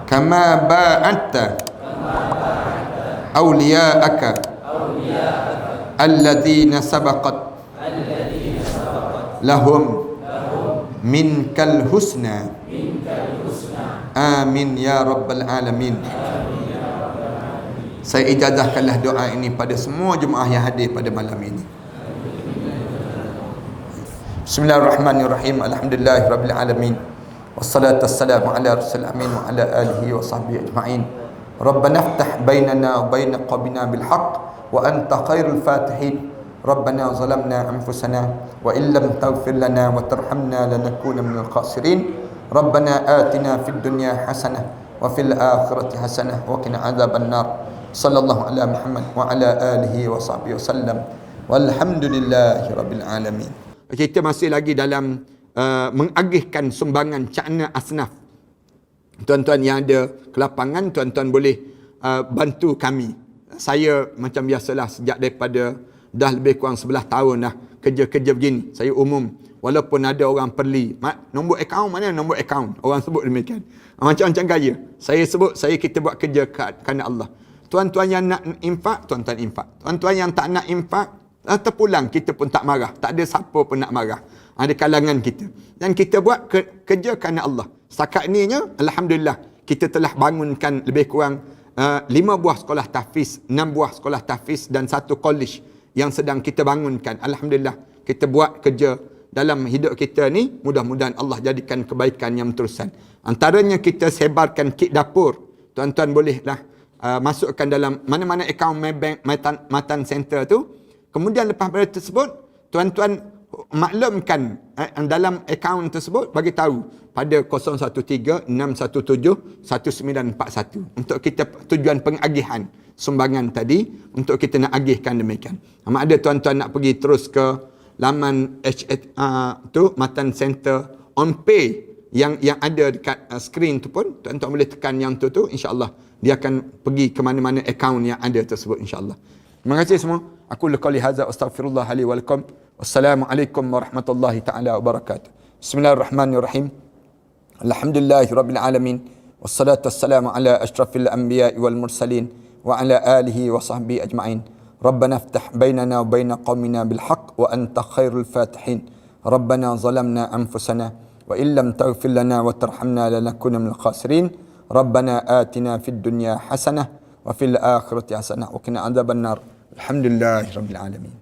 kama ba'adta awliya'aka alladhina sabaqat lahum minkal husna. Amin ya rabbal alamin. Saya ijazahkanlah doa ini pada semua jemaah yang hadir pada malam ini. Bismillahirrahmanirrahim. Alhamdulillahirabbil alamin. Wassalatu wassalamu ala rasul amin wa ala alihi wa sahbihi ajma'in. Rabbana iftah bainana wa bain qawmina bil haqq wa anta khairul fatihin. ربنا ظلمنا أنفسنا وإن لم تغفر لنا وترحمنا لنكون من الخاسرين ربنا آتنا في الدنيا حسنة وفي الآخرة حسنة وقنا عذاب النار صلى الله على محمد وعلى آله وصحبه وسلم والحمد لله رب العالمين. Kita masih lagi dalam mengagihkan sumbangan cakna asnaf. Tuan-tuan yang ada kelapangan, tuan-tuan boleh bantu kami. Saya macam biasalah sejak daripada dah lebih kurang 11 tahun dah kerja-kerja begini. Saya umum. Walaupun ada orang perli, nombor akaun mana nombor akaun? Orang sebut demikian. Macam-macam gaya. Saya sebut, kita buat kerja kerana Allah. Tuan-tuan yang nak infak, tuan-tuan infak. Tuan-tuan yang tak nak infak, terpulang, kita pun tak marah. Tak ada siapa pun nak marah. Ada kalangan kita. Dan kita buat kerja kerana Allah. Setakat ininya, Alhamdulillah, kita telah bangunkan lebih kurang 5 buah sekolah tahfiz, 6 buah sekolah tahfiz dan 1 college yang sedang kita bangunkan. Alhamdulillah, kita buat kerja dalam hidup kita ni. Mudah-mudahan Allah jadikan kebaikan yang terusan. Antaranya kita sebarkan kit dapur. Tuan-tuan bolehlah masukkan dalam mana-mana akaun Maybank, Matan Center tu. Kemudian lepas pada tersebut, tuan-tuan maklumkan dalam akaun tersebut, bagi tahu pada 0136171941 untuk kita tujuan pengagihan sumbangan tadi, untuk kita nak agihkan demikian. Ada tuan-tuan nak pergi terus ke laman tu Matan Center on pay yang ada dekat skrin tu pun, tuan-tuan boleh tekan yang tu insya-Allah dia akan pergi ke mana-mana akaun yang ada tersebut insya-Allah. Terima kasih semua. Aku qouli hadza astaghfirullah li wa lakum. Wassalamualaikum warahmatullahi taala wabarakatuh. Bismillahirrahmanirrahim. Alhamdulillahirabbil alamin. Wassalatu wassalamu ala asyrafil anbiya'i wal mursalin wa ala alihi wa sahbihi ajma'in. Rabbana iftah bainana wa bain qaumina bil haqq wa anta khairul fatihin. Rabbana zalamna anfusana wa in lam taghfir lana wa tarhamna lanakuna minal khasirin. Rabbana atina fid dunya hasanah wa fil akhirati hasanah wa qina adzaban nar. Alhamdulillahirabbil alamin.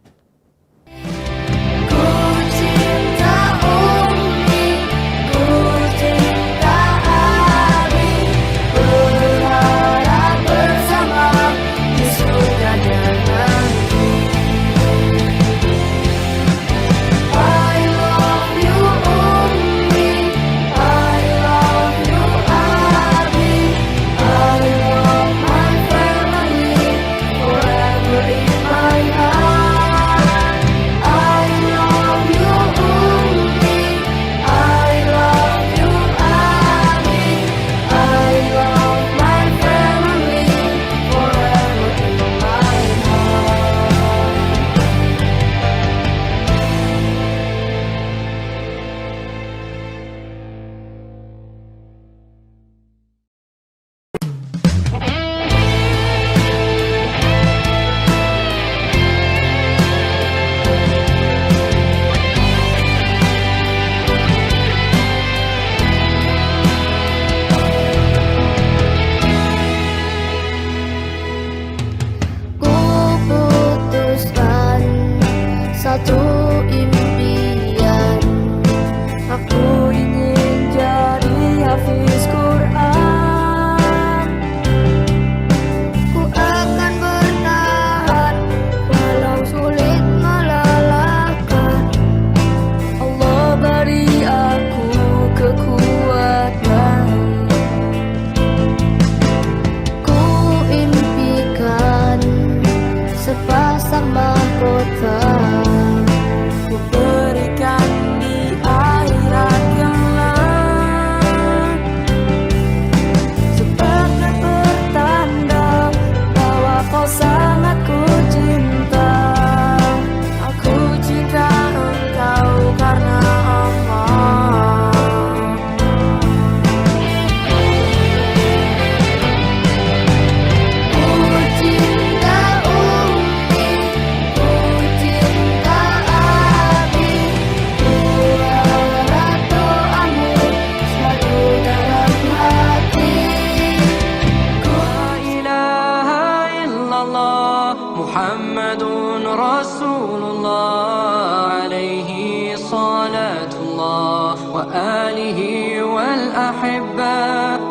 Muhammadun Rasulullah alaihi salatullah wa alihi wal ahibba